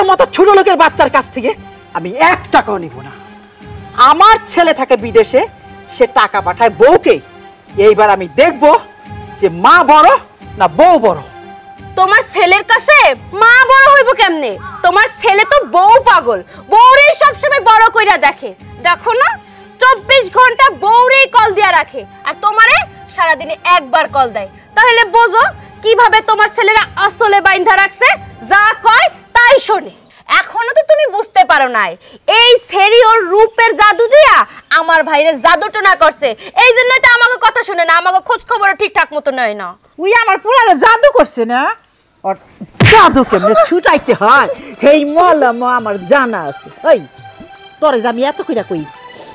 তোর মতো ছোট লোকের বাচ্চার কাছ থেকে আমি 1 টাকাও নিব না। আমার ছেলে থাকে বিদেশে, সে টাকা পাঠায় বউকে। এইবার আমি দেখব যে মা বড় না বউ বড়। তোমার ছেলের কাছে মা বড় হইব কেমনে? তোমার ছেলে তো বউ পাগল, বউরে সবসময় বড় কইরা দেখে। দেখো না 24 ঘন্টা বউরেই কল দিয়া রাখে, আর তোমারে সারাদিনে একবার কল দেয়। তাহলে বোঝো কিভাবে তোমার ছেলেরা আসলে বাইন্ধা রাখছে, যা কয় তাই শোনে। এখনো তো তুমি বুঝতে পারো নাই, এই সেরি ওর রূপের জাদু দিয়া আমার ভাইরে জাদুটনা করছে। এই জন্যই তো আমাকে কথা শুনে না, আমাকে খোঁজ খবর ঠিকঠাক মতো নেয় না। ওই আমার পোলারে জাদু করছে না, আর জাদু কেমনে ছুটাইতে হয় এই মলম আমার জানা আছে। এই তোরে যে আমি এত কইরা কই,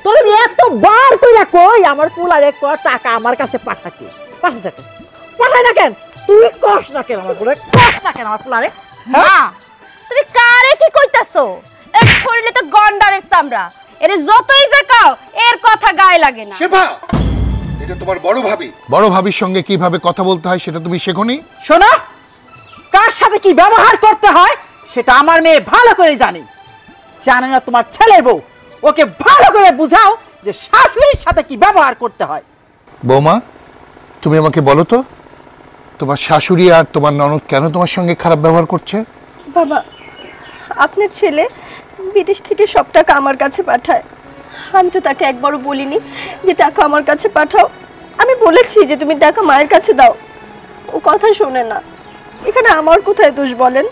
তোরে আমি এতবার কইরা কই আমার পোলারে টাকা আমার কাছে পাঠাকে, পাঠায় না কেন? তুই কস না কেন আমার পোলারে, কস না কেন আমার পোলারে? হ্যাঁ তুমি কারে কি কইতাছো? এর শরীরে তো গন্ডারের চামড়া, এর যতই যে কাও এর কথা গায়ে লাগে না। শেফা, এটা তোমার বড় ভাবি। বড় ভাবির সঙ্গে কিভাবে কথা বলতে হয় সেটা তুমি শেখোনি? শোনো, কার সাথে কি ব্যবহার করতে হয় সেটা আমার মেয়ে ভালো করে জানে। জানে না তোমার ছেলের বউ, ওকে ভালো করে বুঝাও যে শাশুড়ির সাথে কি ব্যবহার করতে হয়। বৌমা, তুমি আমাকে বলো তো, তোমার শাশুড়ি আর তোমার ননদ কেন তোমার সঙ্গে খারাপ ব্যবহার করছে? বাবা, আপনার ছেলে বিদেশ থেকে সব টাকা আমার কাছে পাঠায়। আমি তো তাকে একবারও বলিনি যে টাকা আমার কাছে পাঠাও। আমি বলেছি যে তুমি টাকা মায়ের কাছে দাও, ও কথা শোনে না। এখানে আমার কোথায় দোষ বলেন?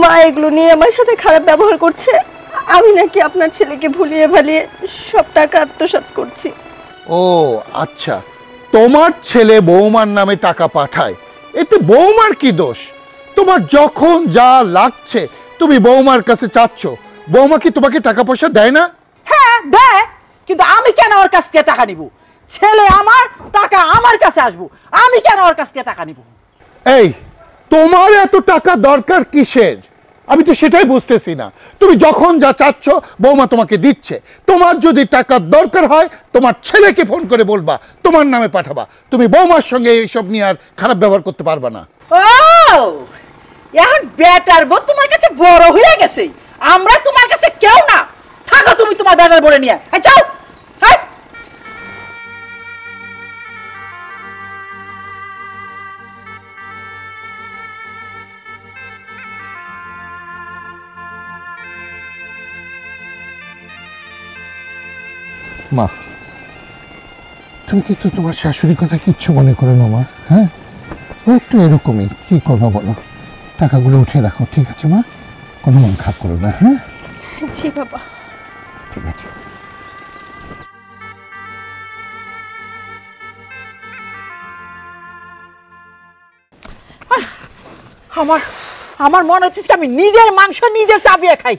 মা এগুলো নিয়ে আমার সাথে খারাপ ব্যবহার করছে, আমি নাকি আপনার ছেলেকে ভুলিয়ে ভালিয়ে সব টাকা আত্মসাৎ করছি। ও আচ্ছা, তোমার ছেলে বৌমার নামে টাকা পাঠায়, এতে বৌমার কি দোষ? তোমার যখন যা লাগছে তুমি বৌমার কাছে চাচ্ছ, বৌমা কি তোমাকে টাকা পয়সা দেয় না? হ্যাঁ দেয়, কিন্তু আমি কেন ওর কাছ থেকে টাকা নিব? ছেলে আমার, টাকা আমার কাছে আসবো, আমি কেন ওর কাছ থেকে টাকা নিব? এই, তোমার এত টাকা দরকার কিসের? আমি তো সেটাই বুঝতেছি না। তুমি যখন যা চাচ্ছ বৌমা তোমাকে দিচ্ছে। তোমার যদি টাকার দরকার হয় তোমার ছেলেকে ফোন করে বলবা, তোমার নামে পাঠাবা। তুমি বৌমার সঙ্গে এইসব নিয়ে আর খারাপ ব্যবহার করতে পারবা না। ও এখন বেটার বউ তোমার কাছে বড় হয়ে গেছে, আমরা তোমার কাছে কেউ না। থাকো তুমি তোমার বেটার বলে নিয়ে, যাও। মা, তুমি কিন্তু তোমার শাশুড়ির কথা কিচ্ছু মনে করো না মা। হ্যাঁ, ও একটু এরকমই, কি করবো বলো। টাকাগুলো উঠে রাখো, ঠিক আছে মা? কোনো মন খারাপ করো না। হ্যাঁ জি বাবা, ঠিক আছে। আমার মনে হচ্ছে আমি নিজের মাংস নিজে চাবিয়ে খাই।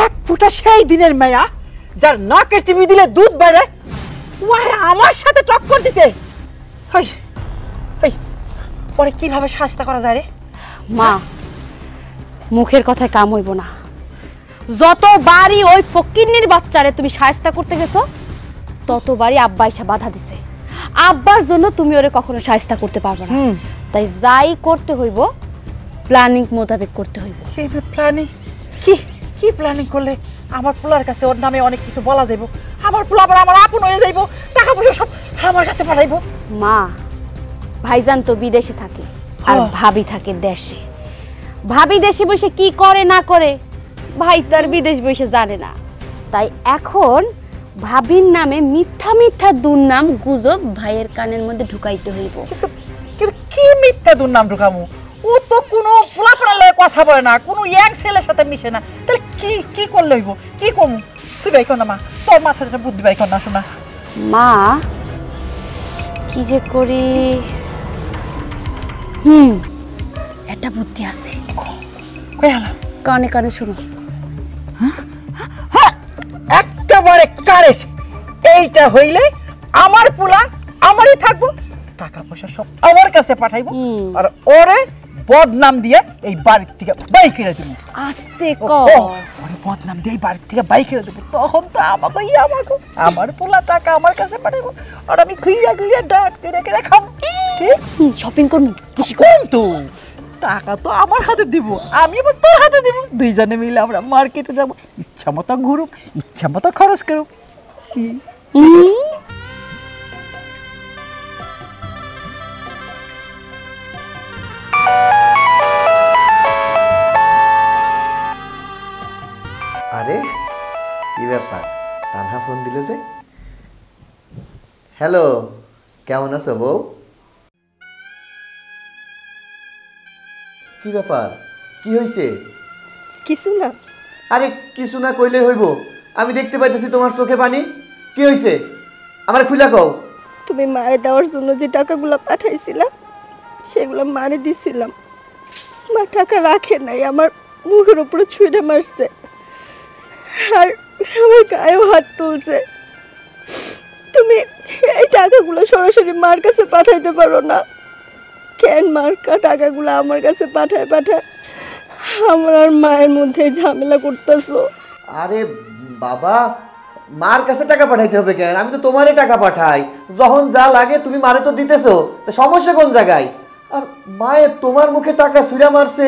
এক ফুটা সেই দিনের মেয়া যার নাকে টিভি দিলে দুধ বেড়ে, আমার সাথে টক্কর দিতে। পরে কিভাবে শাস্তি করা যায় রে? মা, মুখের কথায় কাম হইব না। যতবারই ওই ফকিন্নির বাচ্চারে তুমি শায়েস্তা করতে গেছো, ততবারই আব্বা এসে বাধা দিছে। আব্বার জন্য তুমি ওরে কখনো শায়েস্তা করতে পারবে না। তাই যাই করতে হইব প্ল্যানিং মোতাবেক করতে হইব। প্ল্যানিং? কি প্ল্যানিং করলে আমার পোলার কাছে ওর নামে অনেক কিছু বলা যাইব, আমার পোলা আবার আমার আপন হয়ে যাইব, টাকা পয়সা সব আমার কাছে পাঠাইব। মা, ভাইজান তো বিদেশে থাকে আর ভাবি থাকে দেশে। ভাবি দেশে বসে কি করে না করে ভাই তার বিদেশ বসে জানে না। তাই এখন ভাবির নামে মিথ্যা মিথ্যা দুর্নাম গুজব ভাইয়ের কানের মধ্যে ঢুকাইতে হইব। কিন্তু কি মিথ্যা দুর্নাম ঢুকামু? ও তো কোনো পোলাপড়ার লয়ে কথা বলে না, কোনো এক ছেলের সাথে মিশে না। তাহলে কি করলে হইব? কি করবো? তুই বাইক না মা, তোর মাথাটা বুদ্ধি বাইক না। শোনা মা, কি যে করি, একটা বুদ্ধি আছে। কানে কানে শোনো। একেবারে কারেক্ট। এইটা হইলে আমার পোলা আমারই থাকবো, টাকা পয়সা সব আমার কাছে পাঠাইবো, আর ওরে বদনাম দিয়ে এই বাড়ির থেকে বাই করে দিব। আস্তে ওরে বদনাম দিয়ে এই বাড়ির থেকে বাই করে দেবো। তখন তো আমাকে আমার পোলা টাকা আমার কাছে পাঠাইবো, আর আমি ঘুরিয়া ঘুরিয়া ডাট করে খাবো। শপিং করবো, কোন তো টাকা তো আমার হাতে দিব, আমি আবার তোর হাতে দিব, দুইজনে মিলে আমরা মার্কেটে যাব, ইচ্ছা মতো ঘুরুম, ইচ্ছা মতো খরচ করুম। আরে কি ব্যাপার, তানহা ফোন দিল যে? হ্যালো, কেমন আছো বউ? কি ব্যাপার, কি হয়েছে? কিছু না। আরে কিছু না কইলে হইব, আমি দেখতে পাইতেছি তোমার চোখে পানি। কি হয়েছে আমার খুলে কও। তুমি মায়ের দেওয়ার জন্য যে টাকাগুলো পাঠাইছিলা সেগুলো মারে দিছিলাম, মা টাকা রাখে নাই, আমার মুখের উপরে ছুঁড়ে মারছে আর আমার গায়েও হাত তুলছে। তুমি এই টাকাগুলো সরাসরি মার কাছে পাঠাইতে পারো না কেন? মার টাকাগুলো আমার কাছে পাঠায় আমার আর মায়ের মধ্যে ঝামেলা করতেছো। আরে বাবা, মার কাছে টাকা পাঠাইতে হবে কেন? আমি তো তোমারে টাকা পাঠাই, যখন যা লাগে তুমি মারে তো দিতেছো, তা সমস্যা কোন জায়গায়? আর মায়ে তোমার মুখে টাকা ছুঁড়া মারছে,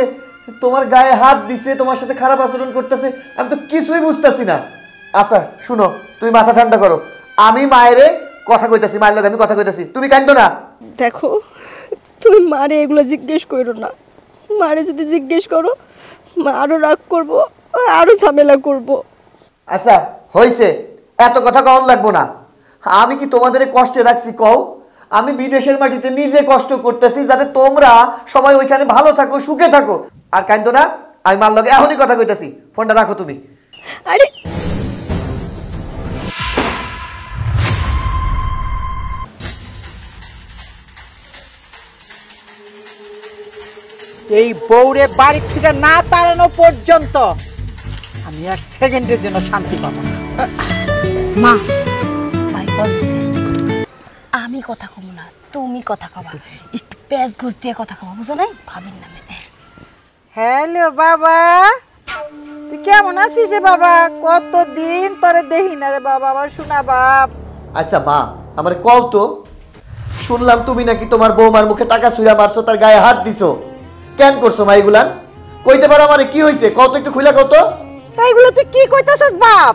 তোমার গায়ে হাত দিছে, তোমার সাথে খারাপ আচরণ করতেছে, আমি তো কিছুই বুঝতেছি না। আচ্ছা শুনো, তুমি মাথা ঠান্ডা করো, আমি মায়েরে কথা কইতাছি, মায়ের লগে আমি কথা কইতাছি, তুমি কাঁদো না। দেখো, তুমি মারে এগুলো জিজ্ঞেস করো না। মারে যদি জিজ্ঞেস করো মা আরো রাগ করবো, আরো ঝামেলা করবো। আচ্ছা হইছে, এত কথা কখন লাগবো না। আমি কি তোমাদের কষ্টে রাখছি কও? আমি বিদেশের মাটিতে নিজে কষ্ট করতেছি যাতে তোমরা সবাই ওইখানে ভালো থাকো, সুখে থাকো। আর কাইন্দো না, আমি মার লগে এখনই কথা কইতাছি, ফোনটা রাখো তুমি। আরে এই বউরে বাড়ির থেকে না তাড়ানো পর্যন্ত আমি এক সেকেন্ডের জন্য শান্তি পাবো না। মা ভাই বলছে আমি কথা কম না, তুমি কথা কবা, একটু পেঁয়াজ ঘুষ দিয়ে কথা কবা, বুঝো নাই? ভাবির নামে। হ্যালো বাবা, তুই কেমন আছিস রে বাবা? কতদিন তোরে দেখি না রে বাবা, আমার শোনা বাপ। আচ্ছা মা, আমার কও তো, শুনলাম তুমি নাকি তোমার বৌমার মুখে টাকা ছুঁড়া মারছো, তার গায়ে হাত দিছো, কেন করছো মা এগুলান? কইতে পারো আমারে কি হইছে? কত একটু খুলে কও তো। এইগুলো তুই কি কইতাছিস বাপ?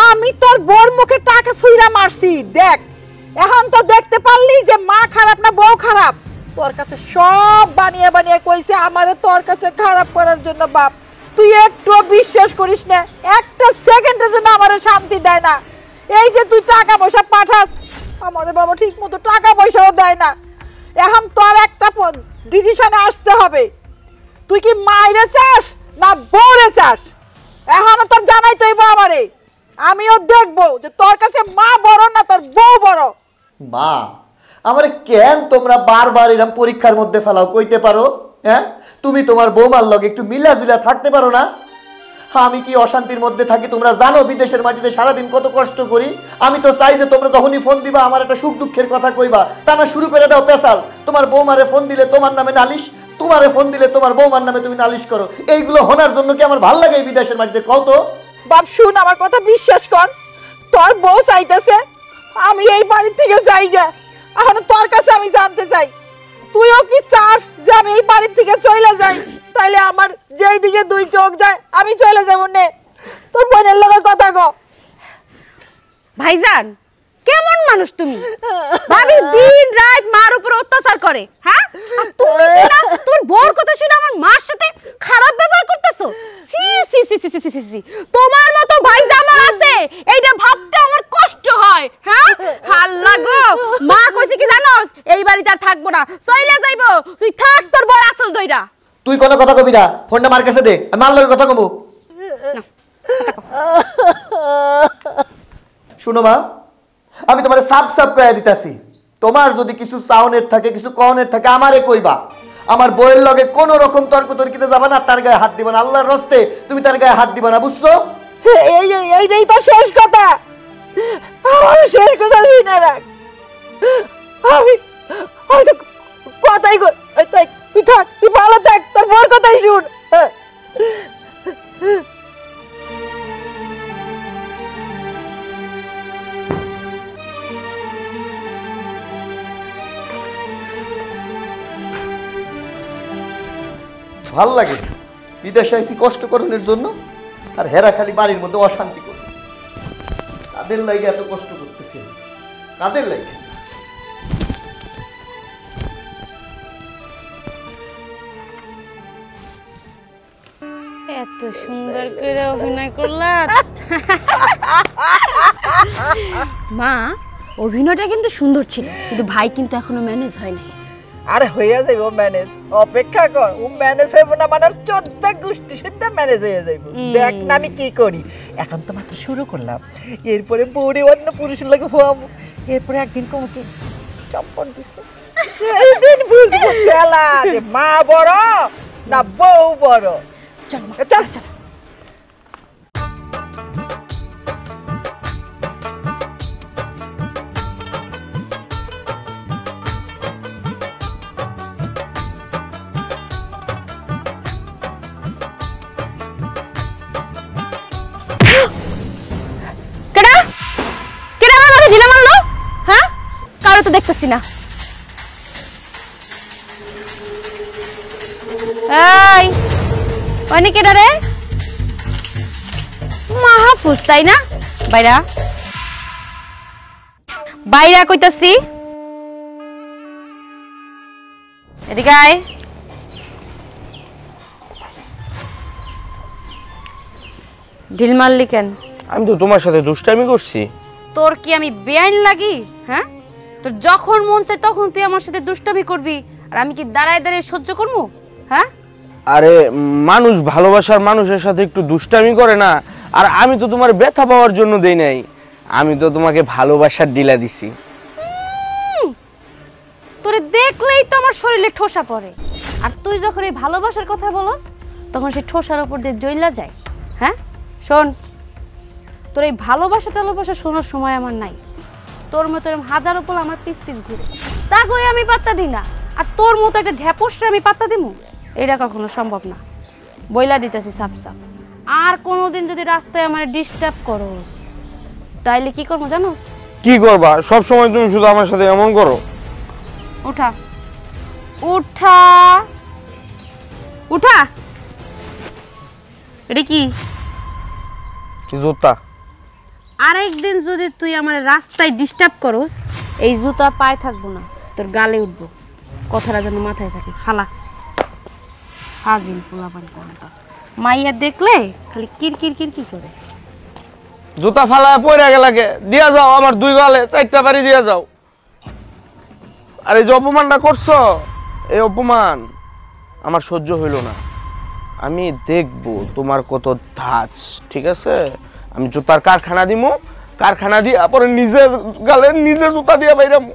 আমি তোর বোর মুখে টাকা ছুঁড়া মারছি, দেখ এখন তো দেখতে পারলি যে মা খারাপ না বউ খারাপ। তোর কাছে সব বানিয়ে বানিয়ে কইছে আমারে তোর কাছে খারাপ করার জন্য বাপ। তুই একটু বিশ্বাস করিস না, একটা সেকেন্ডের জন্য আমারে শান্তি দেয় না। এই যে তুই টাকা পয়সা পাঠাস, আমারে বাবা ঠিক মতো টাকা পয়সাও দেয় না। এখন তোর একটা ডিসিশনে আসতে হবে, তুই কি মাইরে চাস না বউরে চাস? এখন তোর জানাই তৈব আমারে, আমিও দেখবো যে তোর কাছে মা বড় না তোর বউ বড়। মা, আমারে কেন তোমরা বারবার এরকম পরীক্ষার মধ্যে ফেলাও কইতে পারো? হ্যাঁ, তুমি তোমার বৌমার লগে একটু মিলাজুলা থাকতে পারো না? আমি কি অশান্তির মধ্যে থাকি তোমরা জানো? বিদেশের মাটিতে সারাদিন কত কষ্ট করি। আমি তো চাই যে তোমরা যখনই ফোন দিবা আমার একটা সুখ দুঃখের কথা কইবা, তা না শুরু করে দাও পেশাল। তোমার বৌমারে ফোন দিলে তোমার নামে নালিশ, তোমারে ফোন দিলে তোমার বৌমার নামে তুমি নালিশ করো। এইগুলো হোনার জন্য কি আমার ভাল লাগে এই বিদেশের মাটিতে? কও তো। বাপ শুন, আমার কথা বিশ্বাস কর, তোর বউ চাইতেছে আমি এই বাড়ি থেকে যাই গে। এখন তোর কাছে আমি জানতে চাই, তুইও কি চাস যে আমি এই বাড়ি থেকে চলে যাই? তাইলে আমার যেই দিকে দুই চোখ যায় আমি চলে যাব নে। তোর বোনের লগে কথা কও। ভাইজান কেমন মানুষ তুমি? ভাবি দিন রাত মার উপর অত্যাচার করে, হ্যাঁ? আর তুমি না তোর বউর কথা শুনে আমার মার সাথে খারাপ ব্যবহার করতেছো। সি সি সি সি সি সি সি, তোমার মতো ভাইজা আমার আছে এইটা ভাবতে আমার কষ্ট হয়। হ্যাঁ আল্লাহ গো, মা কইছে কি জানোস? এই বাড়িতে আর থাকবো না, চইলা যাইবো। তুই থাক তোর বড় আসল দইরা। তুই কোনো কথা কবি না, ফোনটা মার কাছে দে, আমি মার লগে কথা কমু। শুনো মা, আমি তোমার সাপ সাপ কয়ে দিতেছি, তোমার যদি কিছু চাউনের থাকে, কিছু কনের থাকে আমারে কইবা। আমার বইয়ের লগে কোন রকম তর্ক তর্কিতে যাবা না, তার গায়ে হাত দিবা না। আল্লাহর রস্তে তুমি তার গায়ে হাত দিবা না, বুঝছো? এইটাই তো শেষ কথা, আমার শেষ কথা তুই না রাখ। আমি তো কথাই তুই থাক, তুই ভালো থাক, তোর বড় কথাই শুন। ভাল লাগে না। বিদেশে আইছি কষ্ট করণের জন্য, আর হেরা খালি বাড়ির মধ্যে অশান্তি করে। কাদের লাগে এত কষ্ট করতেছি, কাদের লাগে? এত সুন্দর করে অভিনয় করলা মা। অভিনয়টা কিন্তু সুন্দর ছিল, কিন্তু ভাই কিন্তু এখনো ম্যানেজ হয় নাই। আরে হইয়া যাইব ম্যানেজ, অপেক্ষা কর। ও ম্যানেজ হইব না মানে 14 গোষ্ঠী শুদ্ধা ম্যানেজ হয়ে যাইব। দেখ না আমি কি করি, এখন তো মাত্র শুরু করলাম, এরপরে বউরে অন্য পুরুষের লাগে হওয়াবো, এরপরে একদিন কমতে চম্পট দিছে, এইদিন বুঝবো খেলা যে মা বড় না বউ বড়। চল মা, চল চল। কেডা কেডা আমার মাথায় ঢিলা মারলো? হ্যাঁ, কারো তো দেখতেছি না। এই অনেক কেডা রে? মাহফুজ তাই না? বাইরা বাইরা কইতাছি, এদিকে আয়। ঢিল মারলি কেন? আমি তো তোমার সাথে দুষ্টামি করছি। তোর কি আমি বেআইন লাগি? হ্যাঁ, তোর যখন মন চায় তখন তুই আমার সাথে দুষ্টামি করবি, আর আমি কি দাঁড়ায় দাঁড়িয়ে সহ্য করবো? হ্যাঁ, আরে মানুষ ভালোবাসার মানুষের সাথে একটু দুষ্টামি করে না? আর আমি তো তোমার ব্যথা পাওয়ার জন্য দেই নাই, আমি তো তোমাকে ভালোবাসার ডিলা দিছি। তোরে দেখলেই তো আমার শরীরে ঠোসা পড়ে, আর তুই যখন এই ভালোবাসার কথা বলস তখন সেই ঠোসার উপর দিয়ে জ্বলা যায়। হ্যাঁ শোন, তোর এই ভালোবাসা টালোবাসা শোনার সময় আমার নাই। তোর মতো এরকম হাজারো পোলা আমার পিস পিস ঘুরে, তা কই আমি পাত্তা দিই না, আর তোর মতো একটা ঢ্যাপসরে আমি পাত্তা দিমু? এটা কখনো সম্ভব না, বইলা দিতেছি সাপ সাপ। আর কোনোদিন যদি রাস্তায় আমার ডিস্টার্ব করস তাইলে কি করবো জানোস? কি করবা? সব সময় তুমি শুধু আমার সাথে এমন করো। উঠা উঠা উঠা। এটা কি? জুতা। আরেকদিন যদি তুই আমার রাস্তায় ডিস্টার্ব করস, এই জুতা পায়ে থাকবো না, তোর গালে উঠবো। কথাটা যেন মাথায় থাকে। খালা হাজিল পোলাপান কোনটা মাইয়া দেখলে খালি কিরকির কিরকির করে। জুতা ফালায় পয়রা গেলাকে দিয়া যাও, আমার 2 গালে 4টা বাড়ি দিয়া যাও। আর এই যে অপমানটা করছো, এই অপমান আমার সহ্য হইল না। আমি দেখবো তোমার কত ধাঁচ, ঠিক আছে? আমি জুতার কারখানা দিমু, কারখানা দিয়া পরে নিজের গালে নিজে জুতা দিয়া বাইরামু।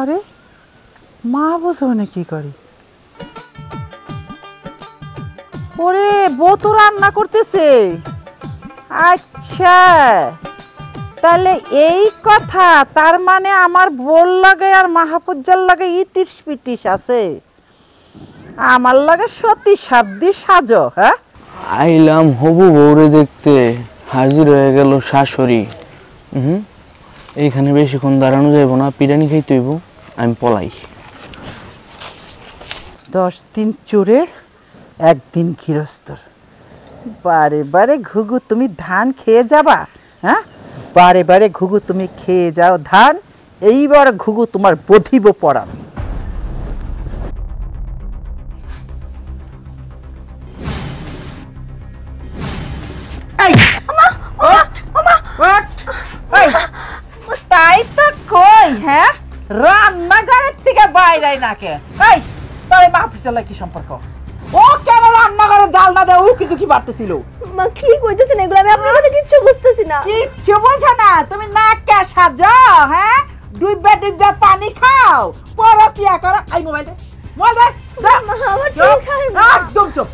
আরে মা বসে কি করি? ওরে বউ তো রান্না করতেছে। আচ্ছা তাহলে এই কথা, তার মানে আমার বোল লাগে আর মাহাপুজ্জার লাগে ইটিস পিটিস আছে, আমার লাগে সতী সাধ্য সাজো। হ্যাঁ, আইলাম হবু বউরে দেখতে, হাজির হয়ে গেল শাশুড়ি। এইখানে বেশিক্ষণ দাঁড়ানো যাইব না, পিরানি খাইতে হইব। আমি পলাই। 10 দিন চোরের 1 দিন গৃহস্থর। বারে বারে ঘুঘু তুমি ধান খেয়ে যাবা? হ্যাঁ, বারে বারে ঘুঘু তুমি খেয়ে যাও ধান, এইবার ঘুঘু তোমার বধিব পড়া। তাই তো কই, হ্যাঁ রান্নাঘরের থেকে বাইরে নাকে। এই তোর মাহফুজের কি সম্পর্ক? ও কে কেন রান্না করে জাল না দেও কিছু কি পারতেছিল? মা কি কইতেছেন এগুলো? আমি আপনার কথা কিচ্ছু বুঝতেছি না। কিচ্ছু বোঝো না, তুমি নাক কে সাজো, হ্যাঁ? ডুইবা ডুইবা পানি খাও, পরকিয়া করো। আই মোবাইল দে, মোবাইল দে। মা আমার চুল ছাড়েন মা। একদম চুপ।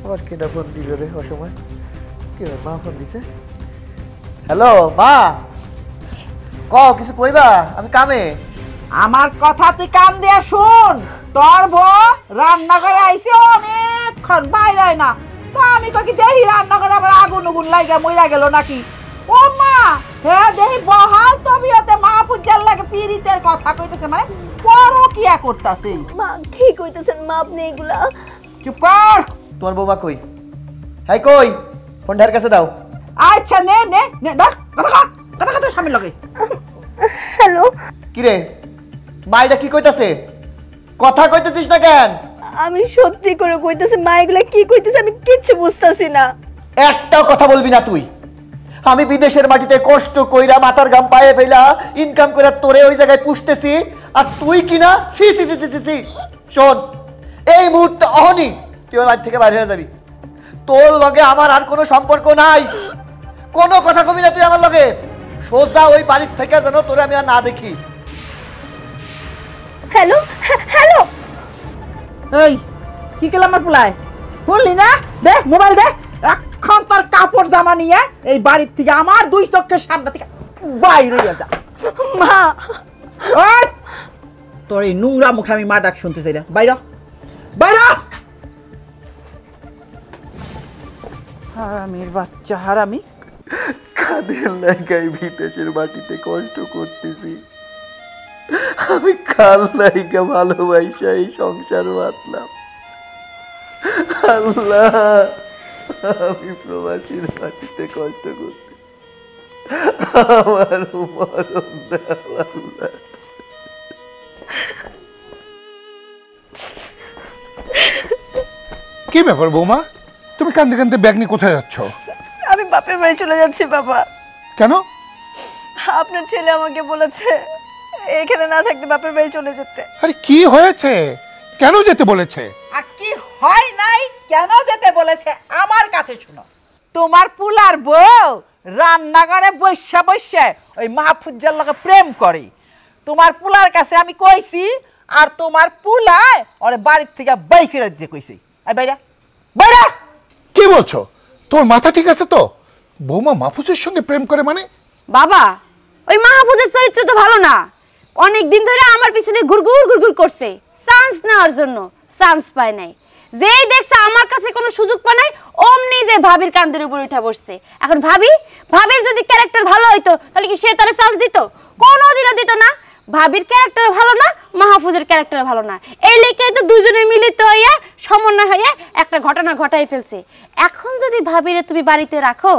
আবার কেডা ফোন দিল রে অসময়? কে মা ফোন দিছে? হ্যালো মা, কিছু কইবা? আমি কামে। আমার কথা তুই কান দিয়া শুন। তোর বউ রান্না করে আইছে অনেকক্ষণ বাইরে হয় না, তো আমি কই কি দেখি রান্না করে আবার আগুন উগুন লাগা মইরা গেল নাকি। ও মা, হ্যাঁ দেখি বহাল তবিয়তে মাহফুজার লাগে পীড়িতের কথা কইতেছে, মানে পরকিয়া করতাছে। মা কি কইতেছেন মা আপনি এগুলা? চুপ কর। তোমার বৌমা কই? হাই কই? ফোন ঢার কাছে দাও। আচ্ছা নে নে নে, ধর কথা কথা স্বামীর লগে। হ্যালো, কি রে মা, এটা কি কইতাছে? কথা কইতেছিস না কেন? আমি সত্যি করে কইতেছি মা এগুলা কি কইতেছে আমি কিচ্ছু বুঝতাছি না। একটাও কথা বলবি না তুই। আমি বিদেশের মাটিতে কষ্ট কইরা মাথার ঘাম পায়ে ফেলা ইনকাম করে তোরে ওই জায়গায় পুষতেছি, আর তুই কিনা সি সি সি সি সি। শোন, এই মুহূর্তে অহনি তুই ওই বাড়ি থেকে বাইরে হয়ে যাবি। তোর লগে আমার আর কোনো সম্পর্ক নাই। কোনো কথা কবি না তুই আমার লগে। সোজা ওই বাড়ির থেকে যেন তোরে আমি আর না দেখি। হ্যালো হ্যালো, এই কি গেল আমার পুলাই? বললি না? দে মোবাইল দে। এখন তোর কাপড় জামা নিয়ে এই বাড়ির থেকে আমার দুই চোখের সামনে থেকে বাইরে হয়ে যা। মা ওই তোর এই নোংরা মুখে আমি মা ডাক শুনতে চাই না। বাইরে বাইরে। হারামির বাচ্চা হারামি। কাদের লাগাই বিদেশের মাটিতে কষ্ট করতেছি, আমি কাল লাইগা ভালোবাসা এই সংসার বাঁধলাম। আল্লাহ, আমি প্রবাসীর মাটিতে কষ্ট করতে আমার মরণ দাও আল্লাহ। কি ব্যাপার বৌমা, তুমি কান্দে কান্দে ব্যাগ নিয়ে কোথায় যাচ্ছ? আমি বাপের বাড়ি চলে যাচ্ছি বাবা। কেন? আপনার ছেলে আমাকে বলেছে এখানে না থাকতে বাপের বাড়ি চলে যেতে। আরে কি হয়েছে, কেন যেতে বলেছে? আর কি হয় নাই কেন যেতে বলেছে আমার কাছে শুনো। তোমার পুলার বউ রান্নাঘরে বৈশা বৈশা ওই মাহফুজার লগে প্রেম করে। তোমার পুলার কাছে আমি কইছি, আর তোমার পুলায় ওরে বাড়ির থেকে বাই করে দিতে কইছি। এই বাইরা বাইরা। কি বলছো? তোর মাথা ঠিক আছে তো? বৌমা মাহফুজের সঙ্গে প্রেম করে মানে? বাবা, ওই মাহফুজের চরিত্র তো ভালো না। অনেক দিন ধরে আমার পিছনে ঘুরঘুর ঘুরঘুর করছে চান্স নেওয়ার জন্য, চান্স পায় নাই। যেই দেখছে আমার কাছে কোনো সুযোগ পায় নাই, অমনি যে ভাবির কান্দের উপর উঠা বসছে। এখন ভাবির যদি ক্যারেক্টার ভালো হইতো তাহলে কি সে তারে চান্স দিত? কোনোদিনও দিত না। ভাবির ক্যারেক্টার ভালো না, মাহফুজের ক্যারেক্টার ভালো না, এই লেখায় তো দুজনে মিলিত হইয়া সমন্বয় হইয়া একটা ঘটনা ঘটাই ফেলছে। এখন যদি ভাবিরে তুমি বাড়িতে রাখো,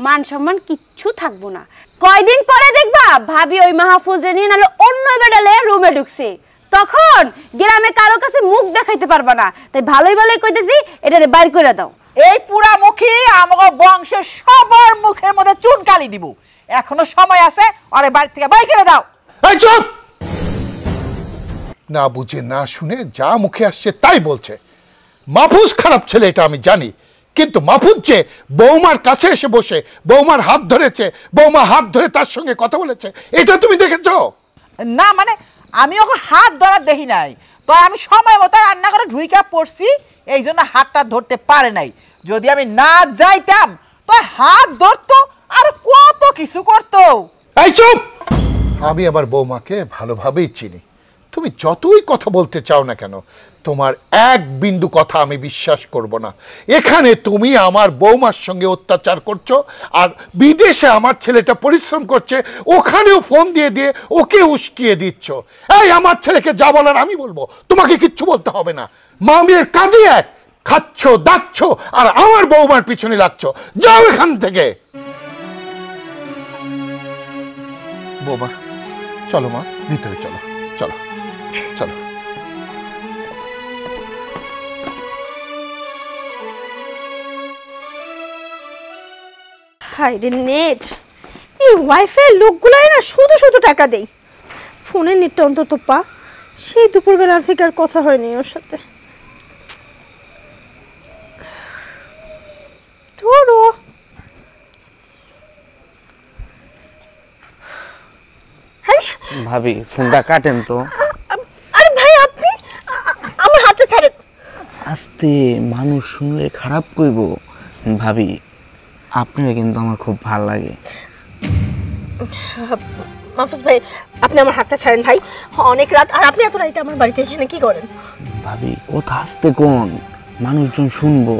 মান সম্মান কিচ্ছু থাকবো না। কয়দিন পরে দেখবা ভাবি ওই মাহফুজরে নিয়ে নাহলে অন্য বেডালে রুমে ঢুকছে, তখন গ্রামে কারো কাছে মুখ দেখাইতে পারবা না। তাই ভালোই ভালোই কইতেছি, এটারে বাইর করে দাও। এই পুরা মুখী আমাকে বংশের সবার মুখের মধ্যে চুনকালি দিব। এখনো সময় আছে, আরে বাড়ি থেকে বাই করে দাও। এই চুপ! না বুঝে না শুনে যা মুখে আসছে তাই বলছে। মাহফুজ খারাপ ছেলে এটা আমি জানি, কিন্তু মাহফুজ যে বৌমার কাছে এসে বসে বৌমার হাত ধরেছে, বৌমা হাত ধরে তার সঙ্গে কথা বলেছে, এটা তুমি দেখেছো? না মানে আমি ওকে হাত ধরা দেখি নাই, তো আমি সময় মতো রান্না করে ঢুইকা পড়ছি, এই জন্য হাতটা ধরতে পারে নাই। যদি আমি না যাইতাম তো হাত ধরতো আর কত কিছু করতো। এই চুপ! আমি আমার বৌমাকে ভালোভাবেই চিনি। তুমি যতই কথা বলতে চাও না কেন, তোমার এক বিন্দু কথা আমি বিশ্বাস করব না। এখানে তুমি আমার বৌমার সঙ্গে অত্যাচার করছো, আর বিদেশে আমার ছেলেটা পরিশ্রম করছে, ওখানেও ফোন দিয়ে দিয়ে ওকে উস্কিয়ে দিচ্ছ। এই আমার ছেলেকে যা বলার আমি বলবো, তোমাকে কিচ্ছু বলতে হবে না। মামির কাজে এক, খাচ্ছ দাচ্ছ আর আমার বৌমার পিছনে লাগছো। যাও এখান থেকে। বৌমা চলো, মা ভিতরে চলো, চলো চলো। হাই রে নেট, ওই ওয়াইফাই লোকগুলাই না শুধু শুধু টাকা দেই, ফোনের নেটটা অন্তত পা। সেই দুপুরবেলা থেকে আর কথা হয়নি ওর সাথে। ধরো ভাবি ফোনটা কাটেন তো। আরে ভাই আপনি আমার হাতে ছাড়েন। আস্তে, মানুষ শুনলে খারাপ কইব। ভাবি আপনারা কিন্তু আমার খুব ভালো লাগে। মাহফুজ ভাই আপনি আমার হাতটা ছাড়েন ভাই, অনেক রাত। আর আপনি এত রাতে আমার বাড়িতে এখানে কি করেন? ভাবি কথা আস্তে কোন, মানুষজন শুনবো।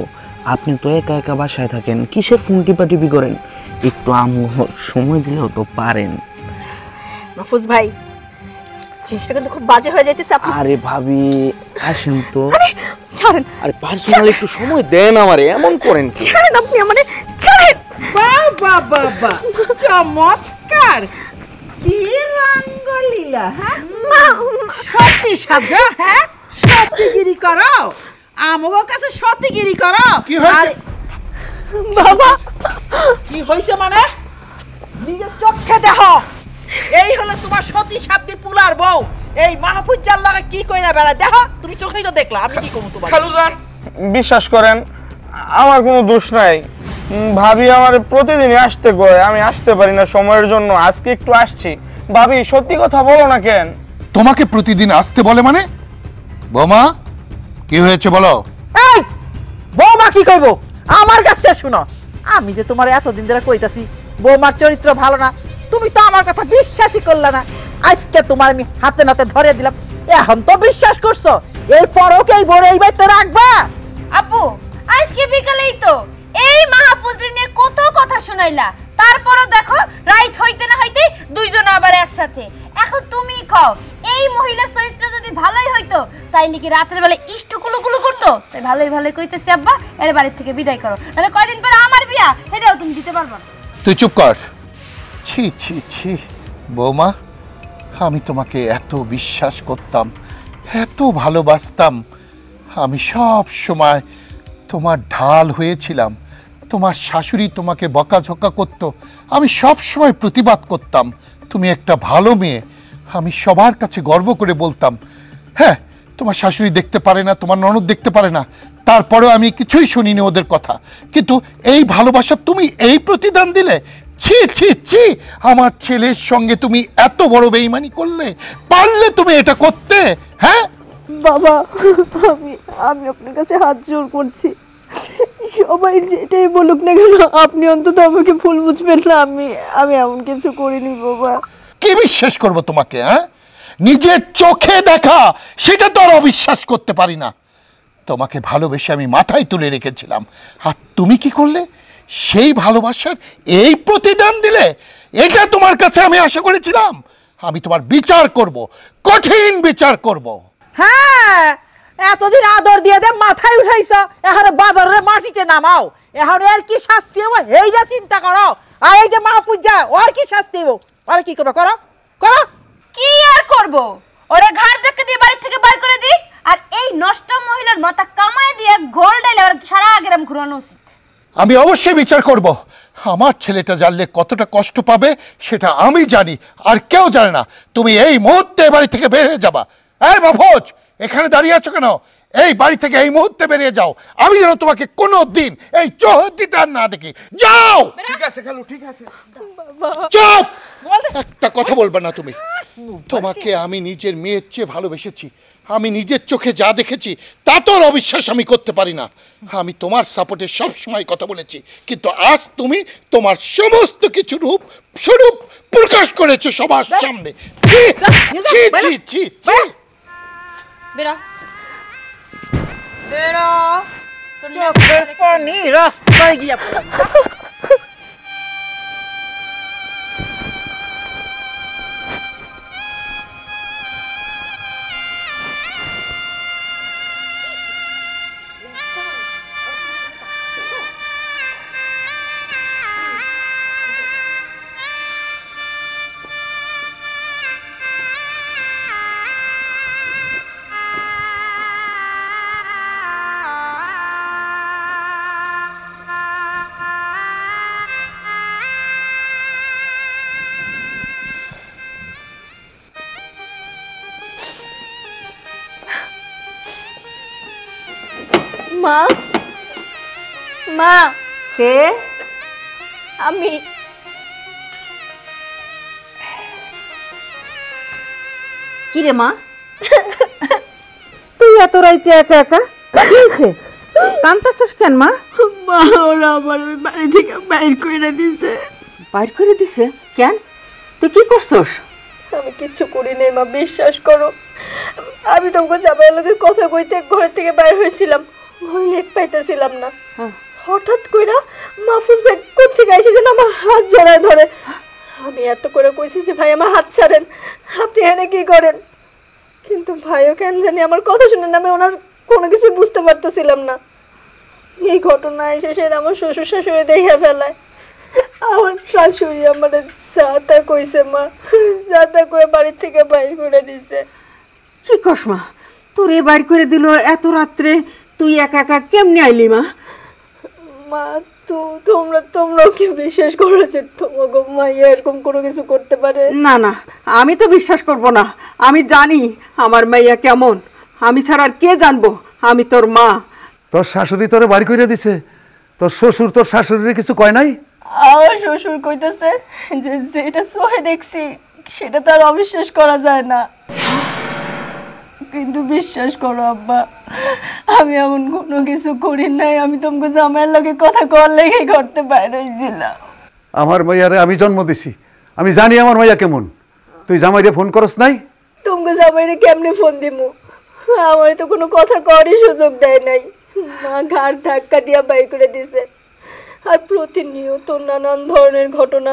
আপনি তো একা একা বাসায় থাকেন, কিসের ফোন টিপাটিপি করেন? একটু সময় দিলেও তো পারেন। মাহফুজ ভাই জিনিসটা কিন্তু খুব বাজে হয়ে যাইতেছে। আরে ভাবি আসেন তো। আরে ছাড়েন। আরে পার্সোনাল একটু সময় দেন আমারে, এমন করেন কি? ছাড়েন আপনি আমারে, ছাড়েন। বাবা বাবা চমৎকার, কি রঙ্গলীলা! হ্যাঁ সত্যি সাজা, হ্যাঁ সত্যিগিরি করো, আমগো কাছে সত্যিগিরি করো। কি হয়েছে? আর বাবা কি হইছে মানে? নিজের চোখে দেখো, এই হলো তোমার সতী সাবদি পুলার বউ। এই মাহফুজার লাগা কি কইরা বেড়া দেখো, তুমি চোখেই তো দেখলা, আমি কি কমু তোমার? খালুজান বিশ্বাস করেন আমার কোনো দোষ নাই। ভাবি আমার প্রতিদিনই আসতে কয়, আমি আসতে পারি না সময়ের জন্য, আজকে একটু আসছি। ভাবি সত্যি কথা বলো না কেন? তোমাকে প্রতিদিন আসতে বলে মানে? বৌমা কি হয়েছে বলো? এই বৌমা কি কইবো? আমার কাছ থেকে শুনো, আমি যে তোমার এতদিন ধরে কইতাছি বৌমার চরিত্র ভালো না, তুমি তো আমার কথা বিশ্বাসই করলা না। আজকে তোমার আমি হাতে নাতে ধরে দিলাম, এখন তো বিশ্বাস করছো, এরপরও কি এই বড় এই বাড়িতে রাখবা? আপু আজকে বিকালেই তো এই মাহফুজরে নিয়ে কত কথা শুনাইলা, তারপরও দেখো রাইট হইতে না হইতে দুইজন আবার একসাথে। এখন তুমি কও এই মহিলার চরিত্র যদি ভালোই হইতো তাইলে কি রাতের বেলা ইষ্টু কুলুকুলু করতো? তাই ভালোই ভালোই কইতেছি আব্বা এর বাড়ি থেকে বিদায় করো, নাহলে কয়দিন পরে আমার বিয়া এটাও তুমি দিতে পারবা না। তুই চুপ কর। ছি ছি ছি বৌমা, আমি তোমাকে এত বিশ্বাস করতাম, এত ভালোবাসতাম, আমি সব সময় তোমার ঢাল হয়েছিলাম। তোমার শাশুড়ি তোমাকে বকাঝকা করতো, আমি সব সময় প্রতিবাদ করতাম। তুমি একটা ভালো মেয়ে, আমি সবার কাছে গর্ব করে বলতাম। হ্যাঁ, তোমার শাশুড়ি দেখতে পারে না, তোমার ননদ দেখতে পারে না, তারপরেও আমি কিছুই শুনিনি ওদের কথা। কিন্তু এই ভালোবাসা তুমি এই প্রতিদান দিলে? ছি ছি ছি, আমার ছেলের সঙ্গে তুমি এত বড় বেঈমানি করলে? পারলে তুমি এটা করতে? হ্যাঁ বাবা আমি আমি আপনার কাছে হাত জোড় করছি, সবাই যেটাই বলুক না কেন আপনি অন্তত আমাকে ভুল বুঝবেন না। আমি এমন কিছু করিনি বাবা। কি বিশ্বাস করব তোমাকে? হ্যাঁ, নিজের চোখে দেখা সেটা তো আর অবিশ্বাস করতে পারি না। তোমাকে ভালোবেসে আমি মাথায় তুলে রেখেছিলাম, আর তুমি কি করলে? সেই ভালোবাসার এই প্রতিদান দিলে? এটা তোমার কাছে আমি আশা করেছিলাম। আমি তোমার বিচার করব, কঠিন বিচার করব। হ্যাঁ, এতদিন আদর দিয়ে দে মাথায় উঠাইছ, এখন বাজারে মাটিতে নামাও, এখন এর কি শাস্তি হবো এইটা চিন্তা করো। আর এই যে মাহফুজা, ওর কি শাস্তি হবো? ওর কি করবো? করো করো। কি আর করব, ওরে ঘাড় ধাক্কা দিয়ে বাড়ি থেকে বার করে দিই, আর এই নষ্ট মহিলার মাথা কামায় দিয়ে গোল ডাইলে আর সারা গ্রাম ঘুরানো উচিত। আমি অবশ্যই বিচার করব। আমার ছেলেটা জানলে কতটা কষ্ট পাবে সেটা আমি জানি, আর কেউ জানে না। তুমি এই মুহূর্তে বাড়ি থেকে বের হয়ে যাবা। এই মাহফুজ, এখানে দাঁড়িয়ে আছো কেন? এই বাড়ি থেকে এই মুহূর্তে বেরিয়ে যাও, আমি যেন তোমাকে কোনো দিন এই চৌহদ্দিটা না দেখি। যাও। ঠিক আছে খালু, ঠিক আছে। চুপ! একটা কথা বলবে না তুমি। তোমাকে আমি নিজের মেয়ের চেয়ে ভালোবেসেছি, আমি নিজের চোখে যা দেখেছি তা তো আর অবিশ্বাস আমি করতে পারি না। আমি তোমার সাপোর্টে সব সময় কথা বলেছি, কিন্তু আজ তুমি তোমার সমস্ত কিছু রূপ স্বরূপ প্রকাশ করেছো সবার সামনে। ছি ছি ছি ছি ছি। বেরো বেরো, চোখের পানি রাস্তায় গিয়া পড়ে। মা, মা, কে? আমি কি রে মা, তুই এত রাইতে একা একা কি হয়েছে? কান্তাছিস কেন মা? মা ওরা আমার বাড়ি থেকে বাইর করে দিছে। বাইর করে দিছে কেন? তুই কি করছস? আমি কিচ্ছু করি নাই মা, বিশ্বাস করো। আমি তোমাকে জামাইয়ের লোকের কথা কইতে ঘর থেকে বাইর হয়েছিলাম, ঘরে নেট পাইতেছিলাম না। হঠাৎ কইরা মাহফুজ ভাই কোত্থেকে এসে যেন আমার হাত জড়ায় ধরে। আমি এত করে কইছি যে ভাই আমার হাত ছাড়েন, আপনি এনে কি করেন, কিন্তু ভাইও কেন জানি আমার কথা শুনে না, আমি ওনার কোনো কিছু বুঝতে পারতেছিলাম না। এই ঘটনা এসে সেটা আমার শ্বশুর শাশুড়ি দেখে ফেলায়। আমার শাশুড়ি আমার যাতা কইছে মা, যাতা কয়ে বাড়ি থেকে বাইর করে দিছে। কি কস মা, তোর এ বাইর করে দিল এত রাত্রে? তুই একা একা কেমনে আইলি মা? মা তোমরাও কি বিশ্বাস করো যে তোমাকে মাইয়া এরকম কোনো কিছু করতে পারে? না না, আমি তো বিশ্বাস করব না। আমি জানি আমার মাইয়া কেমন, আমি ছাড়া আর কে জানবো? আমি তোর মা। তোর শাশুড়ি তোরে বাড়ি করে দিছে, তোর শ্বশুর তোর শাশুড়ির কিছু কয় নাই? আমার শ্বশুর কইতেছে যে যেটা চোখে দেখছি সেটা তো আর অবিশ্বাস করা যায় না। কিন্তু বিশ্বাস করো আব্বা, আমি এমন কোনো কিছু করি নাই। আমি তোমাকে জামাইয়ের লগে কথা কর লেগে করতে বাইরে হয়েছিলাম। আমার মাইয়ারে আমি জন্ম দিছি, আমি জানি আমার মাইয়া কেমন। তুই জামাইরে ফোন করস নাই? তোমাকে জামাইরে কেমনে ফোন দিমু? আমার তো কোনো কথা করারই সুযোগ দেয় নাই। মা ঘাড় ধাক্কা দিয়া বাই করে দিছে। আর প্রতিনিয়ত নানান ধরনের ঘটনা,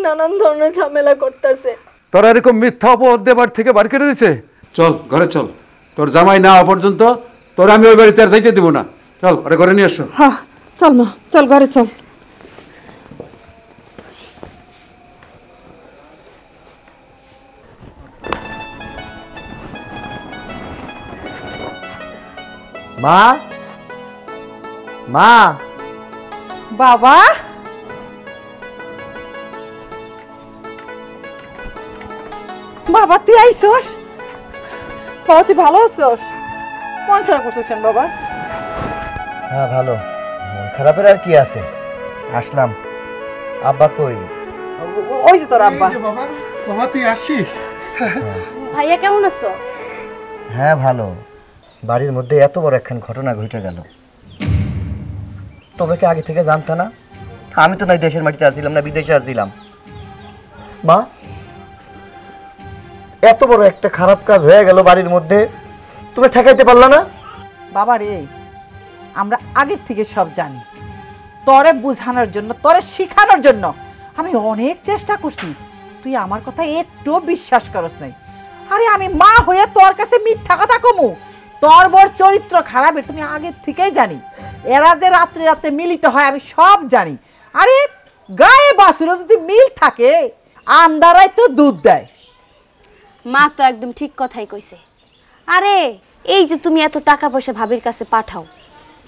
নানান ধরনের ঝামেলা করতেছে। তোরা এরকম মিথ্যা অপবাদ দেবার থেকে বাড়ি করে দিছে? চল ঘরে চল, তোর জামাই না হওয়া পর্যন্ত তোর আমি ওই বাড়িতে আর যাইতে দিব না। চল ওরে ঘরে নিয়ে আসো। হ্যাঁ চল মা, চল ঘরে চল। মা, মা, বাবা, বাবা তুই আইসস? বাবা তুই ভালো আছস? মন খারাপ করছিস কেন বাবা? হ্যাঁ ভালো, মন খারাপের আর কি আছে, আসলাম। আব্বা কই? ওই যে তোর আব্বা। বাবা, বাবা তুই আসিস? ভাইয়া কেমন আছো? হ্যাঁ ভালো। বাড়ির মধ্যে এত বড় একখান ঘটনা ঘটে গেল, তোমরা কি আগে থেকে জানতে না? আমি তো নাই দেশের মাটিতে আসছিলাম না, বিদেশে আসছিলাম। মা, এত বড় একটা খারাপ কাজ হয়ে গেল বাড়ির মধ্যে, তুমি ঠেকাইতে পারলা না? বাবা রে, আমরা আগের থেকে সব জানি। তরে বুঝানোর জন্য, তরে শিখানোর জন্য আমি অনেক চেষ্টা করছি, তুই আমার কথা একটু বিশ্বাস করস নাই। আরে আমি মা হয়ে তোর কাছে মিথ্যা কথা কমু? তোর বড় চরিত্র খারাপের তুমি আগের থেকেই জানি। এরা যে রাত্রে রাত্রে মিলিত হয় আমি সব জানি। আরে গায়ে বাছুরও যদি মিল থাকে, আন্দারাই তো দুধ দেয়। মা তো একদম ঠিক কথাই কইছে। আরে এই যে তুমি এত টাকা পয়সা ভাবির কাছে পাঠাও,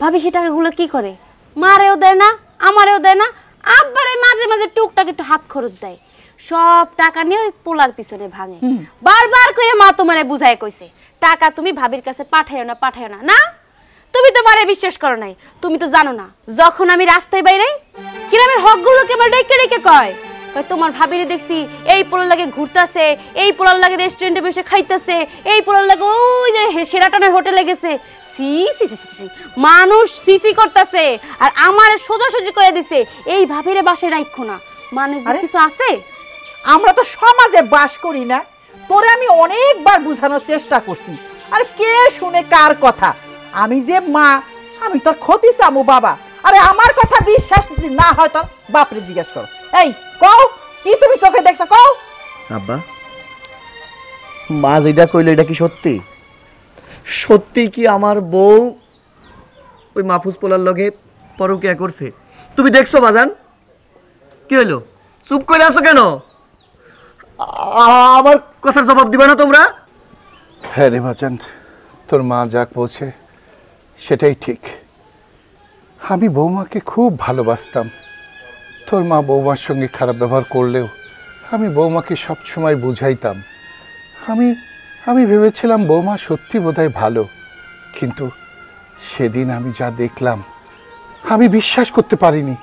ভাবি সে টাকাগুলো কি করে? মারেও দেয় না, আমারেও দেয় না, আব্বারে মাঝে মাঝে টুকটাক একটু হাত খরচ দেয়। সব টাকা নিয়ে ওই পোলার পিছনে ভাঙে। বারবার করে মা তোমারে বুঝায় কইছে টাকা তুমি ভাবির কাছে পাঠাইও না, পাঠাইও না। না, তুমি তো মারে বিশ্বাস করো নাই। তুমি তো জানো না, যখন আমি রাস্তায় বাইরে গ্রামের হকগুলোকে আমার ডেকে ডেকে কয় তোমার ভাবিরে দেখছি এই পোলার লাগে ঘুরতেছে, এই পোলার লাগে রেস্টুরেন্টে বসে খাইতেছে, এই পোলার লাগে ওই যে সেরাটনের হোটেলে গেছে। সি সি সি সি, মানুষ সিসি করতেছে আর আমার সোজাসুজি করে দিছে এই ভাবিরে বাসায় রাখো না। মানে কিছু আছে? আমরা তো সমাজে বাস করি না? তোরে আমি অনেকবার বোঝানোর চেষ্টা করছি, আর কে শুনে কার কথা? আমি যে মা, আমি তোর ক্ষতি চামু বাবা। আরে আমার কথা বিশ্বাস যদি না হয় তোর বাপরে জিজ্ঞেস করো। এই কও, কি তুমি চোখে দেখছো কও? আব্বা, মা যেটা কইলো এটা কি সত্যি? সত্যি কি আমার বউ ওই মাহফুজ পোলার লগে পরকিয়া করছে? তুমি দেখছো বাজান? কি হইলো, চুপ করে আছো কেন? আমার কথার জবাব দিবা না তোমরা? হ্যাঁ রে বাজান, তোর মা যা বলছে সেটাই ঠিক। আমি বৌমাকে খুব ভালোবাসতাম। তোর মা বৌমার সঙ্গে খারাপ ব্যবহার করলেও আমি বৌমাকে সবসময় বুঝাইতাম। আমি ভেবেছিলাম বৌমা সত্যি বোধহয় ভালো, কিন্তু সেদিন আমি যা দেখলাম আমি বিশ্বাস করতে পারিনি,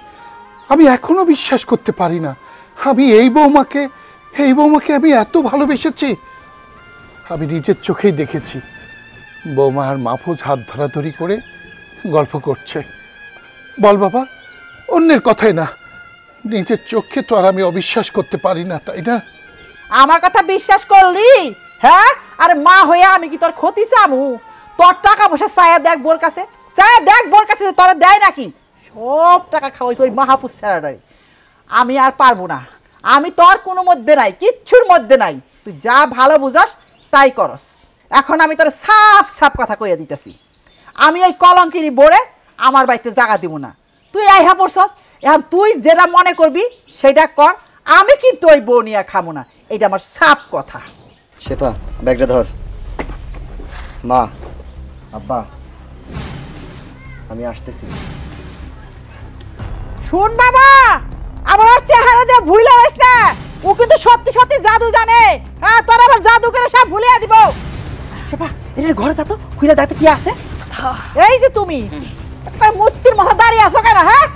আমি এখনো বিশ্বাস করতে পারি না। আমি এই বৌমাকে আমি এত ভালোবেসেছি। আমি নিজের চোখেই দেখেছি বৌমা আর মাহফুজ হাত ধরাধরি করে গল্প করছে। বল বাবা, অন্যের কথাই না, নিজের চোখে তো আর আমি অবিশ্বাস করতে পারি না, তাই না? আমার কথা বিশ্বাস করলি? হ্যাঁ, আরে মা হইয়া আমি কি তোর ক্ষতি চামু? তোর টাকা পয়সা চায়া দেখ বোর কাছে, চায়া দেখ বোর কাছে তোরা দেয় নাকি? সব টাকা খাওয়াইছে ওই মাহফুজ স্যারাডাই। আমি আর পারবো না, আমি তোর কোনো মধ্যে নাই, কিচ্ছুর মধ্যে নাই। তুই যা ভালো বুঝাস তাই করস। এখন আমি তোর সাফ সাফ কথা কইয়া দিতেছি, আমি ওই কলঙ্কিনী বোরে আমার বাড়িতে জায়গা দিব না। তুই আইহা পড়ছস, এখন তুই যেটা মনে করবি সেটা কর, আমি কিন্তু ওই বউ নিয়ে খাবো না, এটা আমার সাফ কথা। শেফা, ব্যাগটা ধর। মা, আব্বা, আমি আসতেছি। শুন বাবা, আমার ওর চেহারা দিয়ে ভুলে যাস না, ও কিন্তু সত্যি সত্যি জাদু জানে। হ্যাঁ, তোর আবার জাদু করে সব ভুলিয়ে দিব। শেফা, এর ঘরে যা তো, খুলে দেখতে কি আছে। এই যে তুমি একটা মূর্তির মতো দাঁড়িয়ে আছো কেন? হ্যাঁ,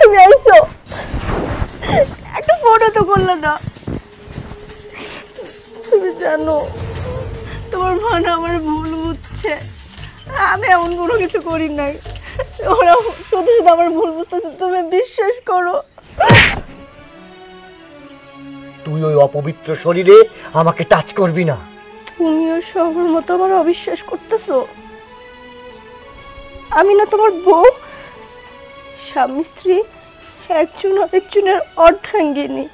তুমি আইছো, একটা ফটো তো করলে না। তুমি জানো তোমার মা না আমার ভুল বুঝছে, আমি এমন কোনো কিছু করি নাই। ওরা শুধু শুধু আমার ভুল বুঝতেছে, তুমি বিশ্বাস করো। তুই ওই অপবিত্র শরীরে আমাকে টাচ করবি না। তুমিও সবার মতো আমার অবিশ্বাস করতেছো। আমি না তোমার বউ, স্বামী স্ত্রী একজন আরেকজনের অর্ধাঙ্গিনী।